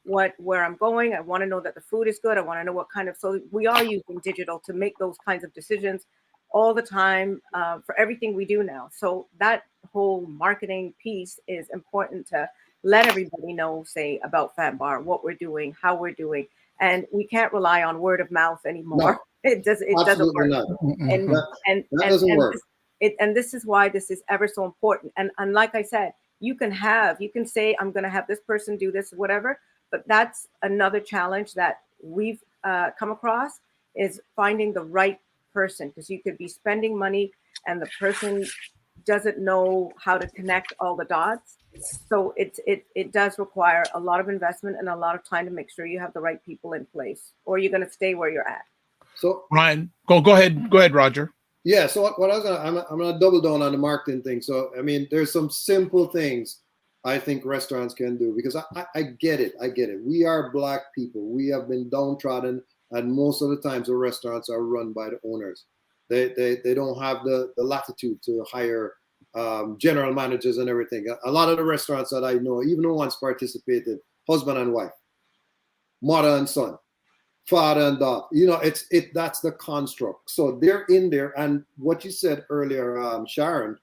where I'm going. I want to know that the food is good. I want to know what kind of. So we are using digital to make those kinds of decisions all the time for everything we do now. So that whole marketing piece is important to let everybody know, say, about Fanbar, what we're doing, how we're doing. And we can't rely on word of mouth anymore. No, it doesn't work. Not. And that doesn't work. And this is why this is ever so important. And like I said, you can say, I'm going to have this person do this, whatever, but that's another challenge that we've come across, is finding the right person, because you could be spending money and the person doesn't know how to connect all the dots. So it does require a lot of investment and a lot of time to make sure you have the right people in place, or you're going to stay where you're at. So Ryan, go ahead, Roger. Yeah. So what I'm gonna double down on the marketing thing. So I mean, there's some simple things I think restaurants can do, because I get it. We are Black people. We have been downtrodden. And most of the times the restaurants are run by the owners. They don't have the latitude to hire general managers and everything. A lot of the restaurants that I know, even the ones participated, husband and wife, mother and son, father and daughter. You know, that's the construct. So they're in there. And what you said earlier, Sharon,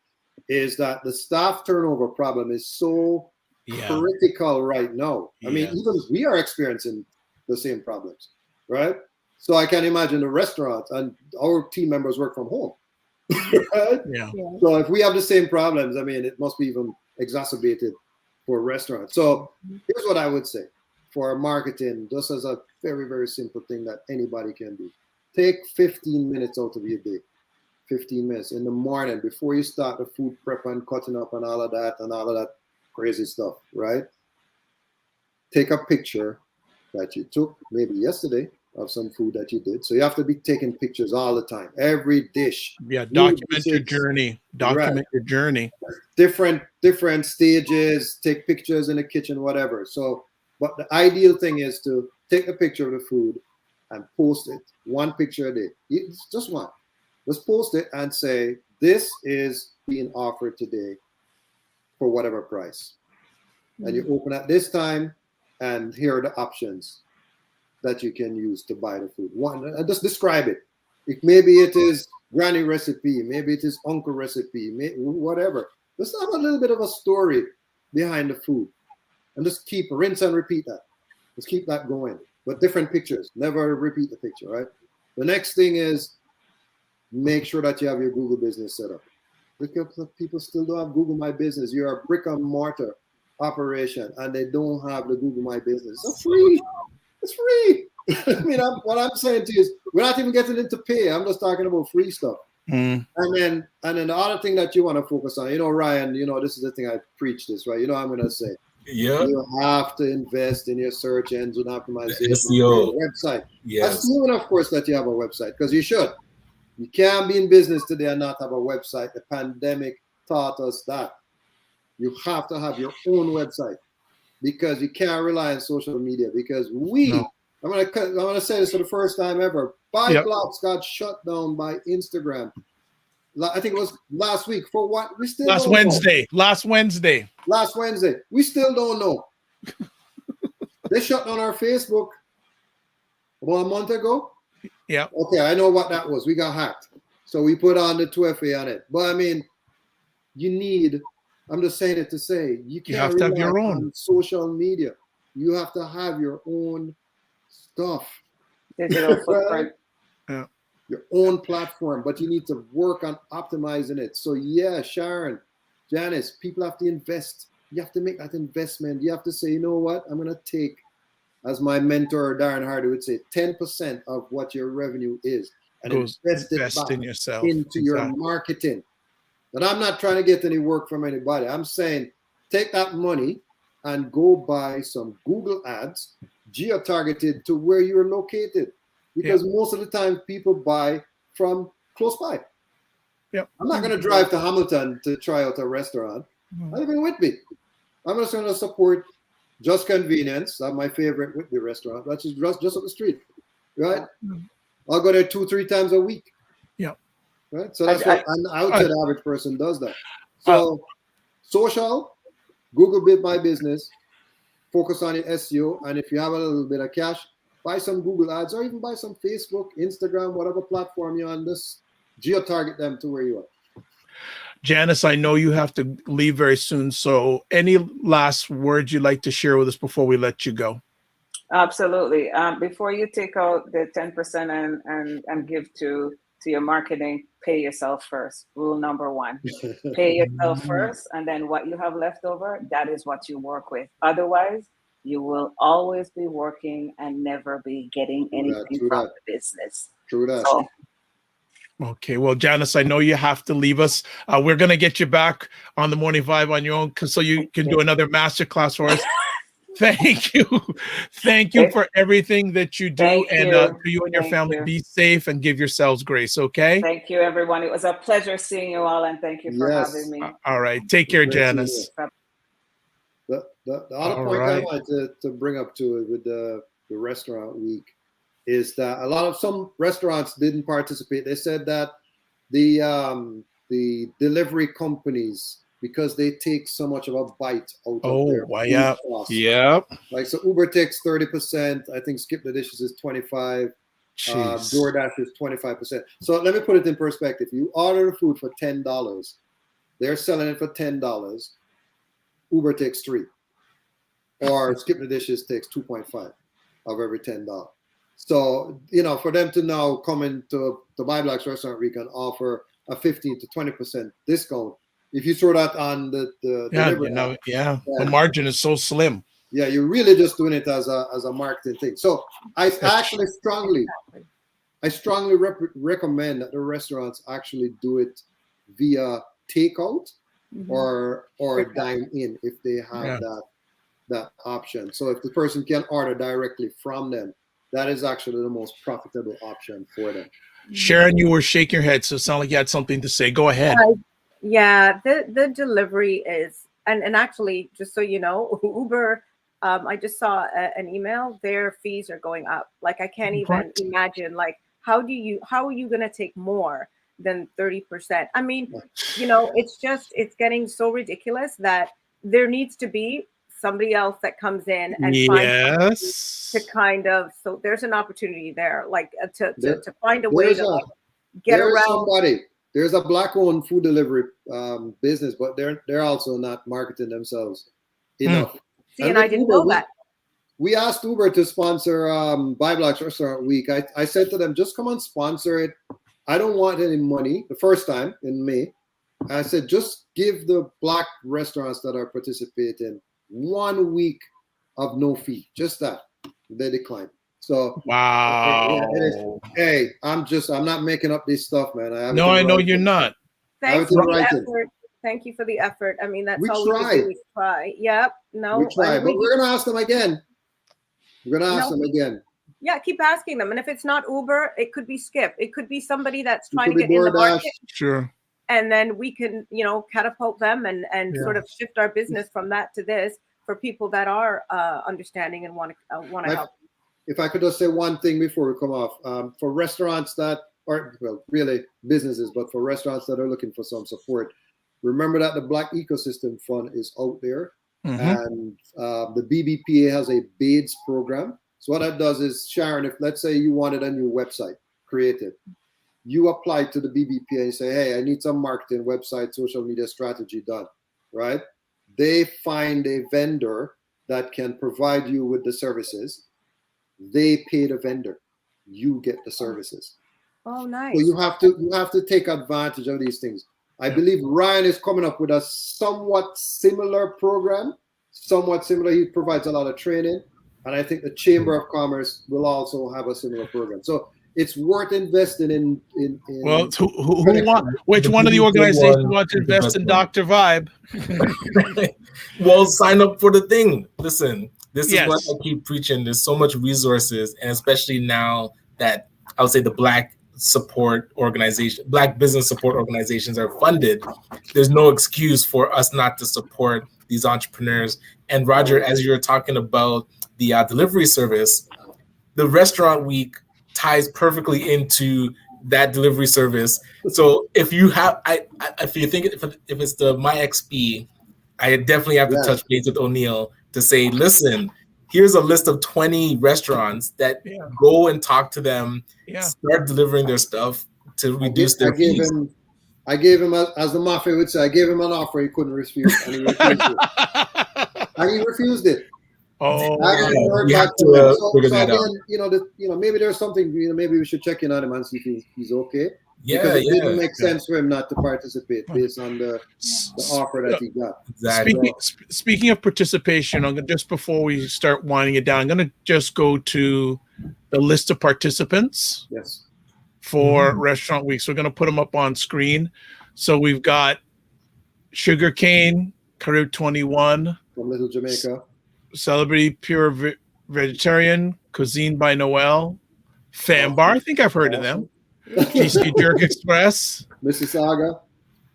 is that the staff turnover problem is so critical right now. I mean, even we are experiencing the same problems, right? So I can imagine the restaurant, and our team members work from home. Right? Yeah. So if we have the same problems, I mean, it must be even exacerbated for restaurants. So here's what I would say for marketing, just as a very, very simple thing that anybody can do. Take 15 minutes out of your day. 15 minutes in the morning before you start the food prep and cutting up and all of that crazy stuff, right? Take a picture that you took maybe yesterday of some food that you did. So you have to be taking pictures all the time, every dish. Yeah, document your journey. Document your journey. Different stages, take pictures in the kitchen, whatever. So, but the ideal thing is to take a picture of the food and post it. One picture a day. It's just one. Just post it and say, this is being offered today for whatever price. And you open at this time, and here are the options that you can use to buy the food. One, and just describe it. Maybe it is granny recipe, maybe it is uncle recipe, whatever. Just have a little bit of a story behind the food. And just keep rinse and repeat that. Just keep that going. But different pictures. Never repeat the picture, right? The next thing is make sure that you have your Google business set up. Because people still don't have Google My Business. You're a brick and mortar operation and they don't have the Google My Business. It's free. It's free. I mean, what I'm saying to you is we're not even getting into pay. I'm just talking about free stuff. And then the other thing that you want to focus on, Ryan, this is the thing I preach this, right? I'm going to say, you have to invest in your search engine optimization, SEO website. Yes. Assuming, of course, that you have a website, because you should. You can't be in business today and not have a website. The pandemic taught us that. You have to have your own website because you can't rely on social media. Because I'm gonna say this for the first time ever. 5 blocks got shut down by Instagram. I think it was last week. For what? We still Last Wednesday. Last Wednesday. We still don't know. They shut down our Facebook about a month ago. Yeah. Okay, I know what that was. We got hacked. So we put on the 2FA on it. But I mean, I'm just saying it to say, you have to have your own on social media. You have to have your own stuff. Digital footprint. Yeah. Your own platform, but you need to work on optimizing it. So yeah, Sharon, Janice, people have to invest. You have to make that investment. You have to say, you know what? I'm going to take, as my mentor Darren Hardy would say, 10% of what your revenue is and invest it back in yourself, into your marketing. But I'm not trying to get any work from anybody. I'm saying take that money and go buy some Google ads geo-targeted to where you're located. Because most of the time people buy from close by. Yep. I'm not going to drive to Hamilton to try out a restaurant. Not even Whitby. I'm just going to support Just Convenience, my favorite Whitby restaurant, which is just up the street, right? I'll go there 2-3 times a week. Yeah. Right? So that's what I would say the average person does that. So social, Google Bid My Business, focus on your SEO, and if you have a little bit of cash, buy some Google ads or even buy some Facebook, Instagram, whatever platform you're on, just geo-target them to where you are. Janice, I know you have to leave very soon. So any last words you'd like to share with us before we let you go? Absolutely. Before you take out the 10% and give to your marketing, pay yourself first. Rule number 1. Pay yourself first, and then what you have left over, that is what you work with. Otherwise, you will always be working and never be getting anything from the business. True that. So, okay, well, Janice, I know you have to leave us. We're going to get you back on the Morning Vibe on your own so you can do another masterclass for us. Thank you. Thank you for everything that you do. And to you and your family, be safe and give yourselves grace, okay? Thank you, everyone. It was a pleasure seeing you all, and thank you for having me. All right. Take care, Janice. The other point I wanted to bring up to it with the restaurant week is that some restaurants didn't participate. They said that the delivery companies, because they take so much of a bite out of their food costs. Yep. Like, so Uber takes 30%. I think Skip the Dishes is 25%. DoorDash is 25%. So let me put it in perspective. You order the food for $10. They're selling it for $10. Uber takes 3. Or Skip the Dishes takes 2.5 of every $10. So, for them to now come into the Buy Blacks Restaurant Week and offer a 15 to 20% discount, if you throw that on the the margin is so slim. Yeah, you're really just doing it as a marketing thing. So I strongly recommend that the restaurants actually do it via takeout or dine in if they have that option. So if the person can order directly from them, that is actually the most profitable option for them. Sharon, you were shaking your head, so it sounded like you had something to say. Go ahead. The delivery is, and actually, just so you know, Uber, I just saw an email, their fees are going up. Like, I can't even imagine, like, how are you going to take more than 30%? I mean, it's getting so ridiculous that there needs to be somebody else that comes in and finds to kind of, so there's an opportunity there, like to find a way to get around somebody. There's a Black-owned food delivery business, but they're also not marketing themselves enough. See, and I didn't know that. We asked Uber to sponsor Buy Blacks Restaurant Week. I said to them, just come and sponsor it. I don't want any money. The first time in May, I said, just give the Black restaurants that are participating 1 week of no fee. Just that. They declined. So wow. Hey, I'm not making up this stuff, man. I know you're not. Thank you for the effort. I mean, that's all we can do is try. Yep. No. We try, but we're gonna ask them again. Yeah, keep asking them. And if it's not Uber, it could be Skip. It could be somebody that's trying to get in the market. Sure. And then we can, catapult them and sort of shift our business from that to this for people that are understanding and want to help. If I could just say one thing before we come off, for restaurants that are, well, really businesses, but for restaurants that are looking for some support, remember that the Black Ecosystem Fund is out there, and the BBPA has a BAIDS program. So what that does is, Sharon, if let's say you wanted a new website created, you apply to the BBPA and say, hey, I need some marketing, website, social media strategy done, right? They find a vendor that can provide you with the services. They pay the vendor. You get the services. Oh, nice. So you have to take advantage of these things. I believe Ryan is coming up with a somewhat similar program. He provides a lot of training. And I think the Chamber of Commerce will also have a similar program. So it's worth investing in. Well, which one of the organizations wants to invest in Dr. Vibe? Well, sign up for the thing. Listen, this is what I keep preaching. There's so much resources, and especially now that I would say the Black business support organizations are funded, there's no excuse for us not to support these entrepreneurs. And Roger, as you're talking about the delivery service, the Restaurant Week ties perfectly into that delivery service. So if you have, if it's the MyXP, I definitely have to touch base with Oneil to say, listen, here's a list of 20 restaurants that go and talk to them, start delivering their stuff to reduce their fees. I gave him, as the Mafia would say, I gave him an offer he couldn't refuse, and he refused it. We have to figure that out. Maybe there's something. Maybe we should check in on him and see if he's okay. Yeah, because it didn't make sense for him not to participate based on the offer that he got. Exactly. Speaking of participation, I'm gonna, just before we start winding it down, I'm going to just go to the list of participants. Yes. For Restaurant Week. So we're going to put them up on screen. So we've got Sugarcane, Carib 21. From Little Jamaica. Celebrity Pure Vegetarian, Cuisine by Noel. Fanbar, I think I've heard of them. TC Jerk Express. Mississauga.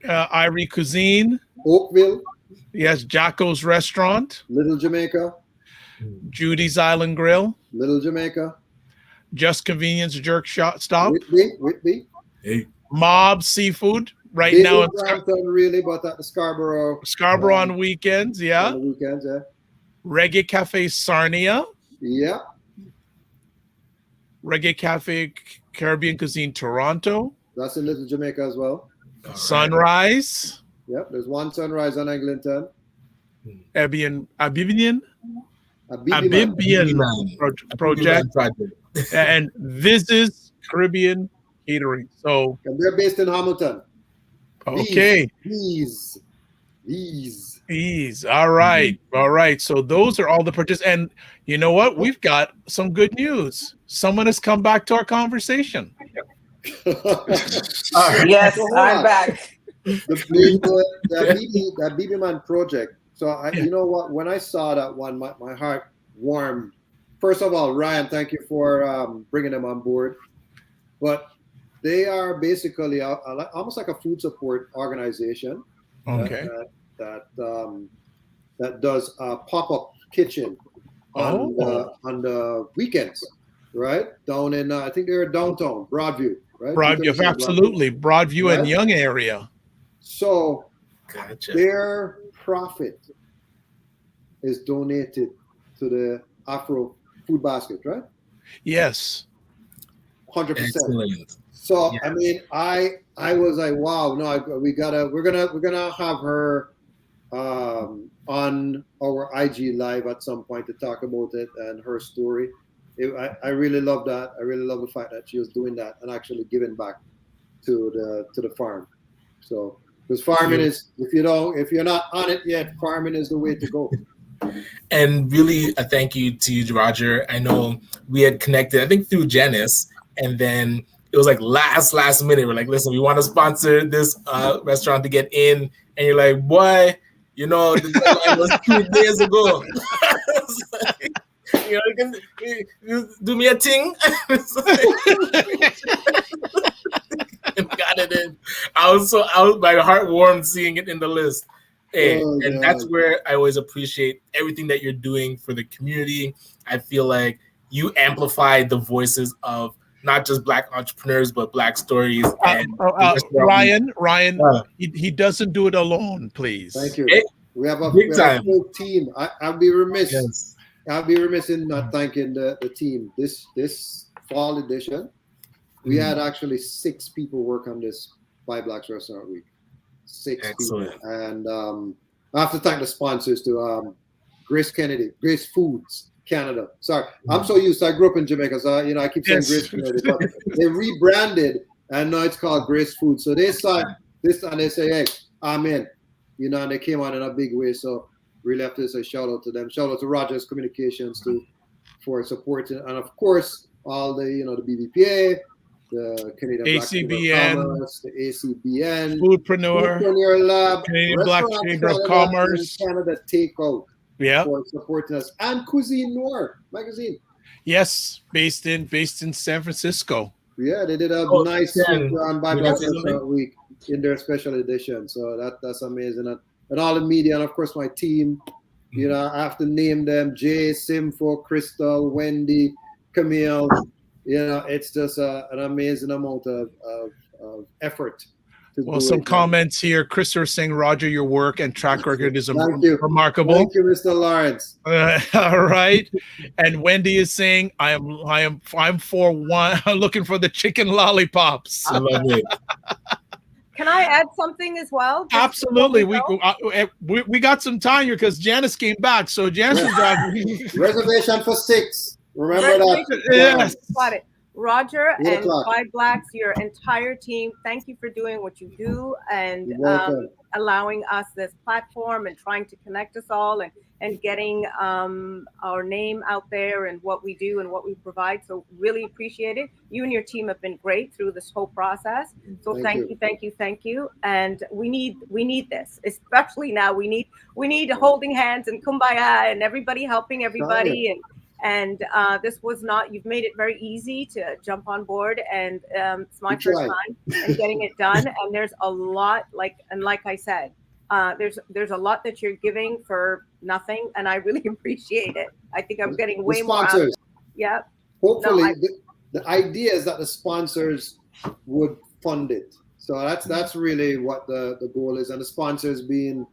Irie Cuisine. Oakville. Yes, Jacko's Restaurant. Little Jamaica. Judy's Island Grill. Little Jamaica. Just Convenience Jerk Stop, Whitby. Hey, Mob Seafood. Right Big now in it's Brampton, really, but at the Scarborough. Scarborough on weekends. Yeah. On the weekends, yeah. Reggae Cafe Sarnia. Yeah. Reggae Cafe Caribbean Cuisine Toronto. That's in Little Jamaica as well. all right. Sunrise. Yep. There's one Sunrise on Eglinton. Abibian Man. Project. And this is Caribbean Catering. So, And they're based in Hamilton. okay. These. All right. All right. So those are all the purchases. And you know what? We've got some good news. Someone has come back to our conversation. Yes, I'm back. That BB Man project. So you know what? When I saw that one, my heart warmed. First of all, Ryan, thank you for bringing them on board. But they are basically almost like a food support organization. Okay. That does a pop-up kitchen on the weekends, right? Down in I think they're downtown Broadview, right? Broadview, absolutely. Broadview and Young area. So Gotcha. their profit is donated to the Afro food basket, right? Yes. 100%. Excellent. So Yeah. I mean, I was like, wow, no, we're gonna have her on our IG live at some point to talk about it and her story. I really love that. I really love the fact that she was doing that and actually giving back to the farm. So because farming is, if you're not on it yet, farming is the way to go. And really a thank you to you, Roger. I know we had connected, I think through Janice, and then it was like last minute. We're like, listen, we want to sponsor this restaurant to get in. And you're like, boy, you know, the deadline was 2 days ago. You know, you do me a thing. Got it in. My heart warmed seeing it in the list. Hey, and that's where I always appreciate everything that you're doing for the community. I feel like you amplify the voices of not just Black entrepreneurs, but Black stories. And Ryan, he doesn't do it alone, please. Thank you. Hey, we have a full team. I'll be remiss. Yes. I'll be remiss in not thanking the team. This fall edition, we had actually 6 people work on this Buy Blacks Restaurant Week. 6 Excellent. people. And I have to thank the sponsors to Grace Kennedy, Grace Foods Canada. Sorry, I'm so used to, I grew up in Jamaica, so I keep saying Grace Kennedy, but they rebranded and now it's called Grace Foods. So they saw this and they say, hey, I'm in. And they came on in a big way. So really have to say shout out to them. Shout out to Rogers Communications too for supporting, and of course all the the BBPA, the Canadian ACBN, Black Commerce, the ACBN, Foodpreneur Lab, Canadian Black Chamber of Commerce, Canada Takeout, yeah, for supporting us, and Cuisine Noir magazine. Yes, based in San Francisco. Yeah, they did a nice on Buy Blacks Restaurant Week in their special edition. So that's amazing. And all the media, and of course my team. I have to name them: Jay, Simfo, Crystal, Wendy, Camille. It's just an amazing amount of effort. Well, some comments here. Chris is saying, Roger, your work and track record is remarkable. Thank you, Mr. Lawrence. All right. And Wendy is saying, I'm for one, looking for the chicken lollipops. I love it. Can I add something as well? Absolutely. We got some time here because Janice came back. So Janice is reservation for 6. Remember that. Yes. Got it. Roger and Buy Blacks, your entire team, thank you for doing what you do and allowing us this platform and trying to connect us all and getting our name out there and what we do and what we provide. So really appreciate it. You and your team have been great through this whole process. So thank you. And we need this, especially now. We need holding hands and kumbaya and everybody helping everybody. And this was not, you've made it very easy to jump on board, and it's my first time and getting it done. And there's a lot, like I said, there's a lot that you're giving for nothing, and I really appreciate it. I think I'm getting way more out of it. Yeah. Hopefully the idea is that the sponsors would fund it. So that's really what the goal is, and the sponsors being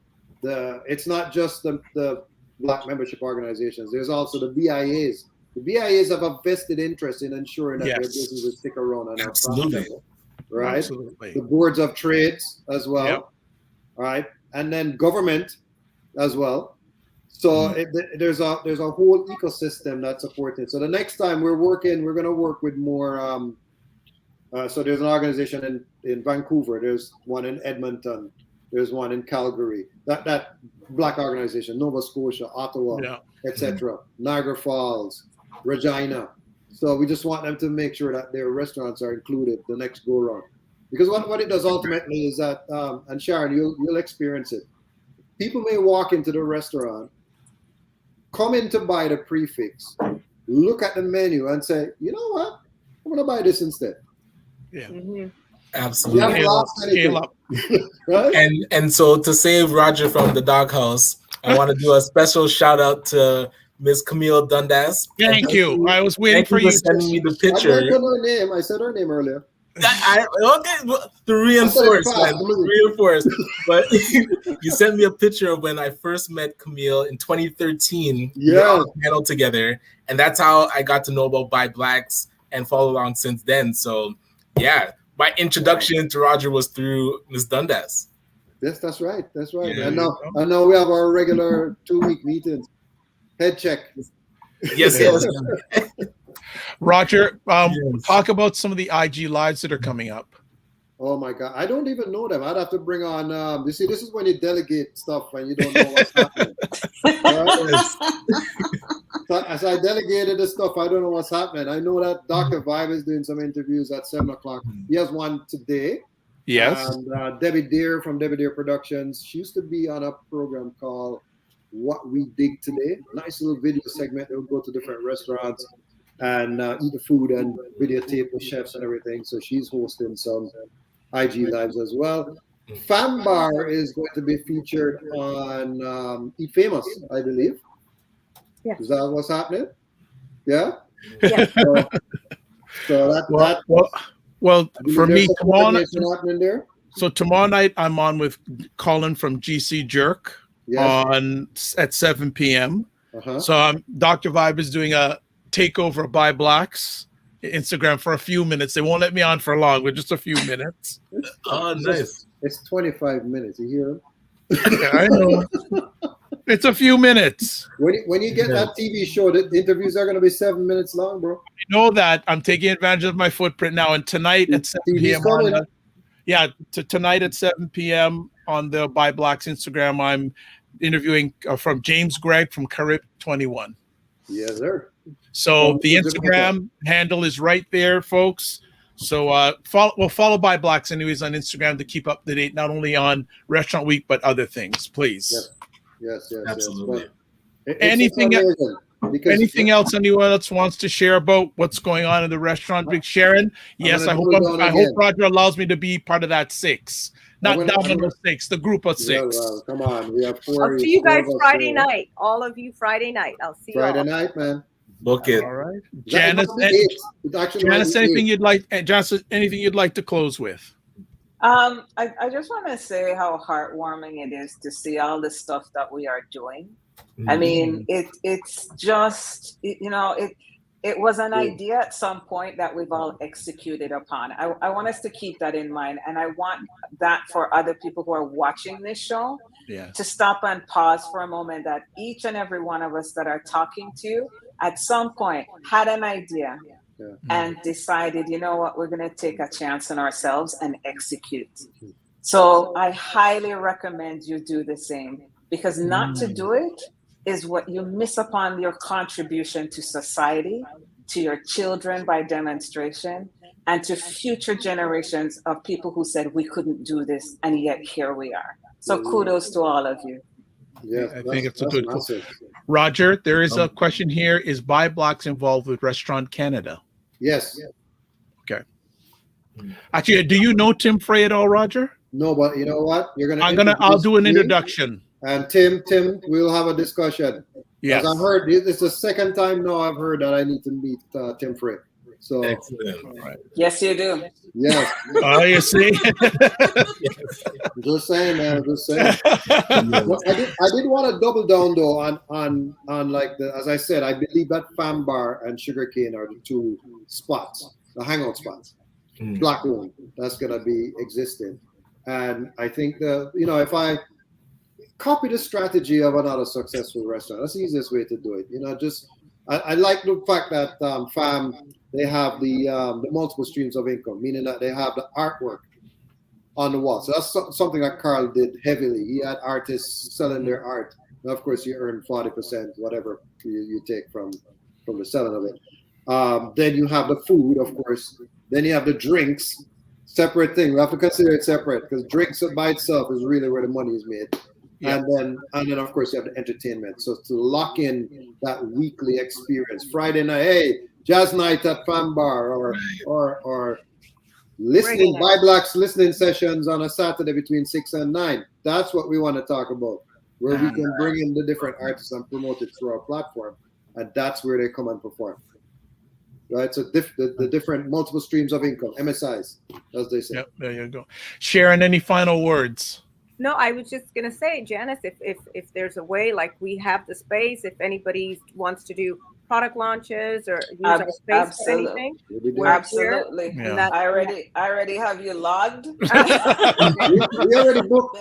it's not just the Black membership organizations. There's also the VIAs. The VIAs have a vested interest in ensuring that their businesses stick around and are profitable, right? Absolutely. The boards of trades as well, Yep. right? And then government as well. So there's a whole ecosystem that's supported. So the next time we're going to work with more. So there's an organization in Vancouver. There's one in Edmonton. There's one in Calgary. That Black organization, Nova Scotia, Ottawa, etc. Niagara Falls, Regina. So we just want them to make sure that their restaurants are included the next go round. Because what it does ultimately is that, and Sharon, you'll experience it. People may walk into the restaurant, come in to buy the prefix, look at the menu and say, you know what? I'm going to buy this instead. Yeah. Mhm. Absolutely. Scale up. Right? And so to save Roger from the doghouse, I want to do a special shout out to Miss Camille Dundas. Thank you. I was waiting for you to sending me the I picture. mentioned her name. I said her name earlier. To reinforce, man, reinforce. But you sent me a picture of when I first met Camille in 2013. We were on a panel together, and that's how I got to know about Buy Blacks and follow along since then. So, yeah, my introduction to Roger was through Ms. Dundas. Yes, that's right. That's right. Yeah. And now we have our regular 2-week meetings. Head check. Yes. Roger, talk about some of the IG lives that are coming up. Oh my God, I don't even know them. I'd have to bring on. You see, this is when you delegate stuff and you don't know what's happening. So as I delegated the stuff, I don't know what's happening. I know that Dr. Vibe is doing some interviews at 7:00. He has one today. Yes. And Debbie Deere from Debbie Deere Productions. She used to be on a program called What We Dig Today. Nice little video segment. They would go to different restaurants and eat the food and videotape the chefs and everything. So she's hosting some IG lives as well. Fanbar is going to be featured on Eat Famous, I believe. Yeah. Is that what's happening? Yeah. Yeah. So well, for me, happening there. So tomorrow night I'm on with Colin from GC Jerk at 7 p.m. So Dr. Vibe is doing a takeover by Blacks Instagram for a few minutes. They won't let me on for long, but just a few minutes. Oh, nice. It's 25 minutes. You hear him? Yeah, I know. It's a few minutes. When you get that TV show, the interviews are going to be 7 minutes long, bro. I know that. I'm taking advantage of my footprint now. And tonight at 7 p.m. Tonight at 7 p.m. on the Buy Blacks Instagram, I'm interviewing from James Gregg from Carib 21. Yes, sir. So the Instagram handle is right there, folks. So follow Buy Blacks anyways on Instagram to keep up to date, not only on Restaurant Week, but other things, please. Yes. Absolutely. Anything else anyone else wants to share about what's going on in the restaurant week? Sharon? Yes, I hope Roger allows me to be part of that 6. Not Domino 6, the group of 6. Well, come on, we have 4. I'll see you guys Friday night. All of you Friday night. I'll see you Friday night, man. Book it. All right. Janice, anything you'd like to close with? I just want to say how heartwarming it is to see all the stuff that we are doing. I mean, it's just, it was an idea at some point that we've all executed upon. I want us to keep that in mind. And I want that for other people who are watching this show to stop and pause for a moment, that each and every one of us that are talking to you at some point had an idea and decided, you know what, we're going to take a chance on ourselves and execute. So I highly recommend you do the same, because not to do it is what you miss upon your contribution to society, to your children by demonstration, and to future generations of people who said we couldn't do this, and yet here we are. So kudos to all of you. Yeah, I think it's a good question. Roger, there is a question here. Is Buy Blacks involved with Restaurant Canada? Yes. Okay. Actually, do you know Tim Frey at all, Roger? No, but you know what? I'll do an introduction. And Tim, we'll have a discussion. Yes. I've heard, it's the second time now I've heard that I need to meet Tim Frey. So excellent. All right. Yes, you do. yeah, Oh, you see? just saying, man. Just saying. Well, I did want to double down though on like as I said, I believe that Fanbar and Sugarcane are the two spots, the hangout spots. Black Room, that's gonna be existing, and I think if I copy the strategy of another successful restaurant, that's the easiest way to do it. Just I like the fact that Fam, they have the multiple streams of income, meaning that they have the artwork on the wall. So that's something that Carl did heavily. He had artists selling their art. And of course, you earn 40%, whatever you take from the selling of it. Then you have the food, of course. Then you have the drinks, separate thing. We have to consider it separate because drinks by itself is really where the money is made. Yeah. And then of course you have the entertainment. So to lock in that weekly experience, Friday night, hey, jazz night at Fanbar, or listening by Blacks listening sessions on a Saturday between 6 and 9. That's what we want to talk about, where we can bring in the different artists and promote it through our platform, and that's where they come and perform. Right, so the different multiple streams of income, MSIs, as they say. Yep, there you go. Sharon, any final words? No, I was just gonna say, Janice, if there's a way, like we have the space, if anybody wants to do product launches or use our space for anything, we're absolutely. Here, yeah. I already have you logged. we already booked.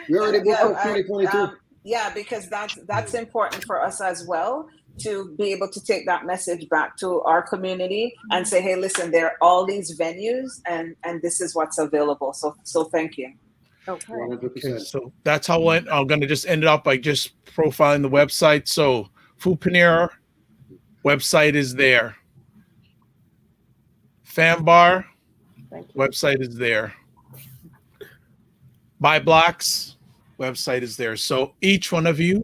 We already booked for 2022. Yeah, because that's important for us as well, to be able to take that message back to our community and say, hey, listen, there are all these venues and this is what's available. So thank you. Okay, so that's how I'm going to just end it up by just profiling the website. So Foodpreneur website is there. Fanbar website is there. Buy Blacks website is there. So each one of you,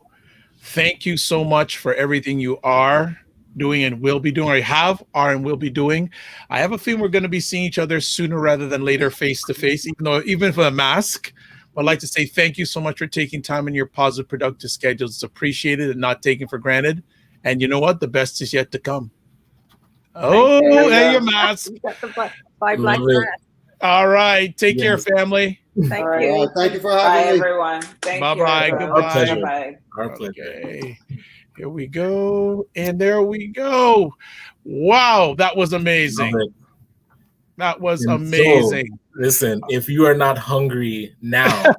thank you so much for everything you are doing and will be doing, or are and will be doing. I have a feeling we're going to be seeing each other sooner rather than later, face to face, even for a mask. I'd like to say thank you so much for taking time in your positive, productive schedules. It's appreciated and not taken for granted. And you know what? The best is yet to come. Oh, hey, your mask. Bye, Black mask. All right. Take care, family. Thank you. Thank you for having me. Bye, everyone. Thank you. Bye-bye. Goodbye. Bye-bye. Our pleasure. Okay. Here we go. And there we go. Wow. That was amazing. That was amazing. So, listen, if you are not hungry now,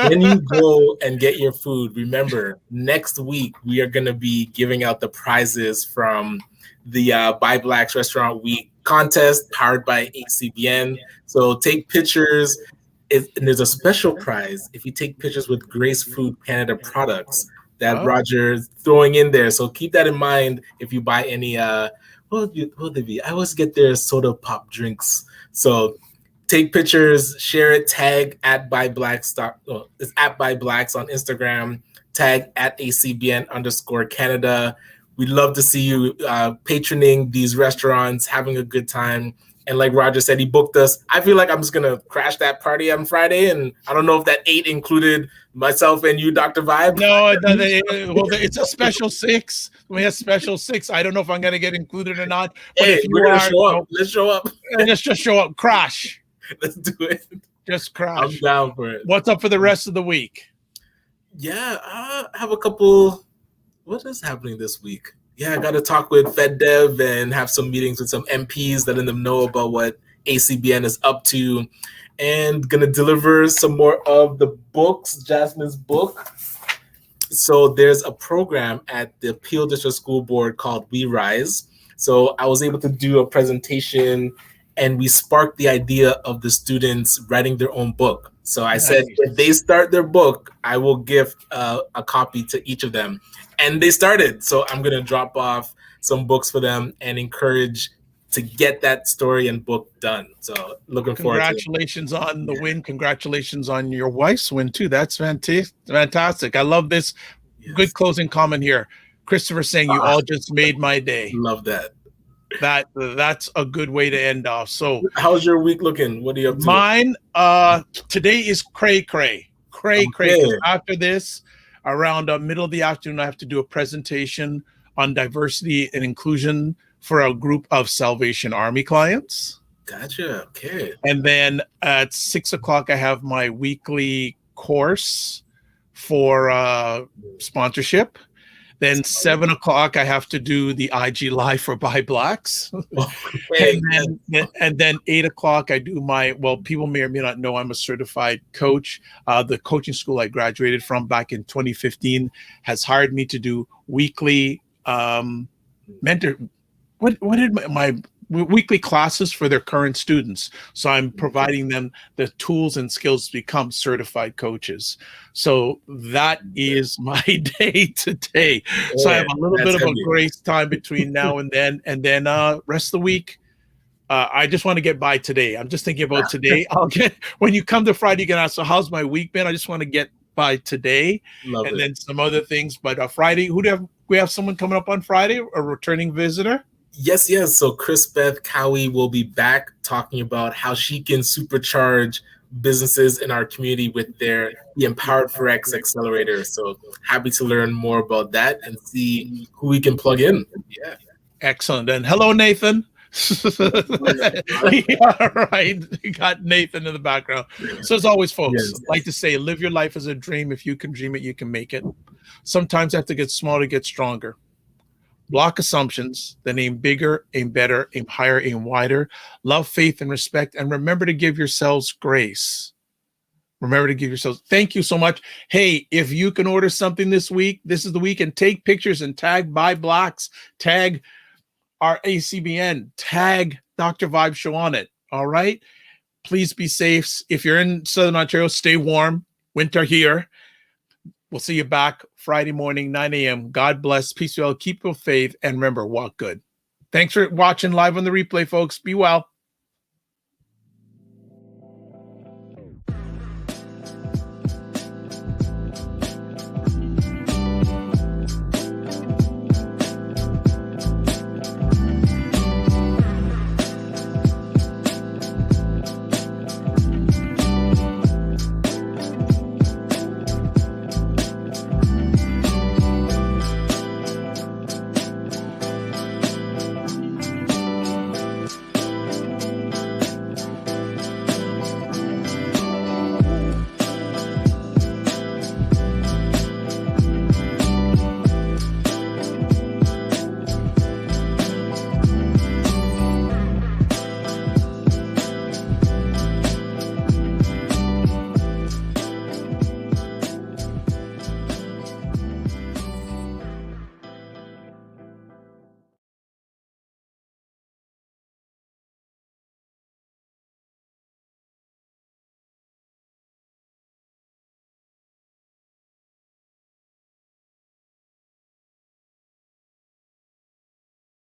when you go and get your food, remember, next week we are going to be giving out the prizes from the Buy Blacks Restaurant Week contest powered by ACBN. So take pictures. And there's a special prize if you take pictures with Grace Food Canada products that Roger's throwing in there. So keep that in mind if you buy any what would they be? I always get their soda pop drinks. So take pictures, share it, tag at Buy Blacks. It's at Buy Blacks on Instagram, tag at ACBN_Canada. We'd love to see you patroning these restaurants, having a good time. And like Roger said, he booked us. I feel like I'm just going to crash that party on Friday. And I don't know if that 8 included myself and you, Dr. Vibe. No, it's a special 6. We have special 6. I don't know if I'm going to get included or not. But hey, if you we're going to show up. Let's show up. And let's just show up. Crash. Let's do it. Just crash. I'm down for it. What's up for the rest of the week? Yeah, I have a couple. What is happening this week? Yeah, I got to talk with FedDev and have some meetings with some MPs, letting them know about what ACBN is up to, and going to deliver some more of the books, Jasmine's book. So there's a program at the Peel District School Board called We Rise. So I was able to do a presentation, and we sparked the idea of the students writing their own book. So I said, if they start their book, I will gift a copy to each of them. And they started. So I'm going to drop off some books for them and encourage to get that story and book done. So looking forward to it. Congratulations on the win. Congratulations on your wife's win, too. That's fantastic. I love this. Yes. Good closing comment here. Christopher saying, you all just made my day. Love that. That's a good way to end off. So how's your week looking? What are you up to? Mine, today is cray. After this, around middle of the afternoon, I have to do a presentation on diversity and inclusion for a group of Salvation Army clients. Gotcha. Okay. And then at 6 o'clock, I have my weekly course for sponsorship. Then 7 o'clock, I have to do the IG Live for Buy Blacks. Okay. and then 8 o'clock, I do people may or may not know I'm a certified coach. The coaching school I graduated from back in 2015 has hired me to do weekly mentor. What did my weekly classes for their current students. So I'm providing them the tools and skills to become certified coaches. So that is my day today. So I have a little bit of a grace time between now and then rest of the week. I just want to get by today. I'm just thinking about today. When you come to Friday, you can ask, so how's my week been? I just want to get by today. Love it. Then some other things. But Friday, we have someone coming up on Friday, a returning visitor? Yes. So Chris Beth Cowie will be back talking about how she can supercharge businesses in our community with the Empowered for X Accelerator. So happy to learn more about that and see who we can plug in. Yeah. Excellent. And hello, Nathan. Yeah, right. You got Nathan in the background. So as always, folks, Yes. like to say, live your life as a dream. If you can dream it, you can make it. Sometimes you have to get small to get stronger. Block assumptions, then aim bigger, aim better, aim higher, aim wider. Love, faith, and respect. And remember to give yourselves grace. Remember to give yourselves. Thank you so much. Hey, if you can order something this week, this is the week, and take pictures and tag Buy Blacks, tag our ACBN, tag Dr. Vibe Show on it. All right. Please be safe. If you're in Southern Ontario, stay warm. Winter here. We'll see you back Friday morning, 9 a.m. God bless. Peace, well. Keep your faith. And remember, walk good. Thanks for watching live on the replay, folks. Be well.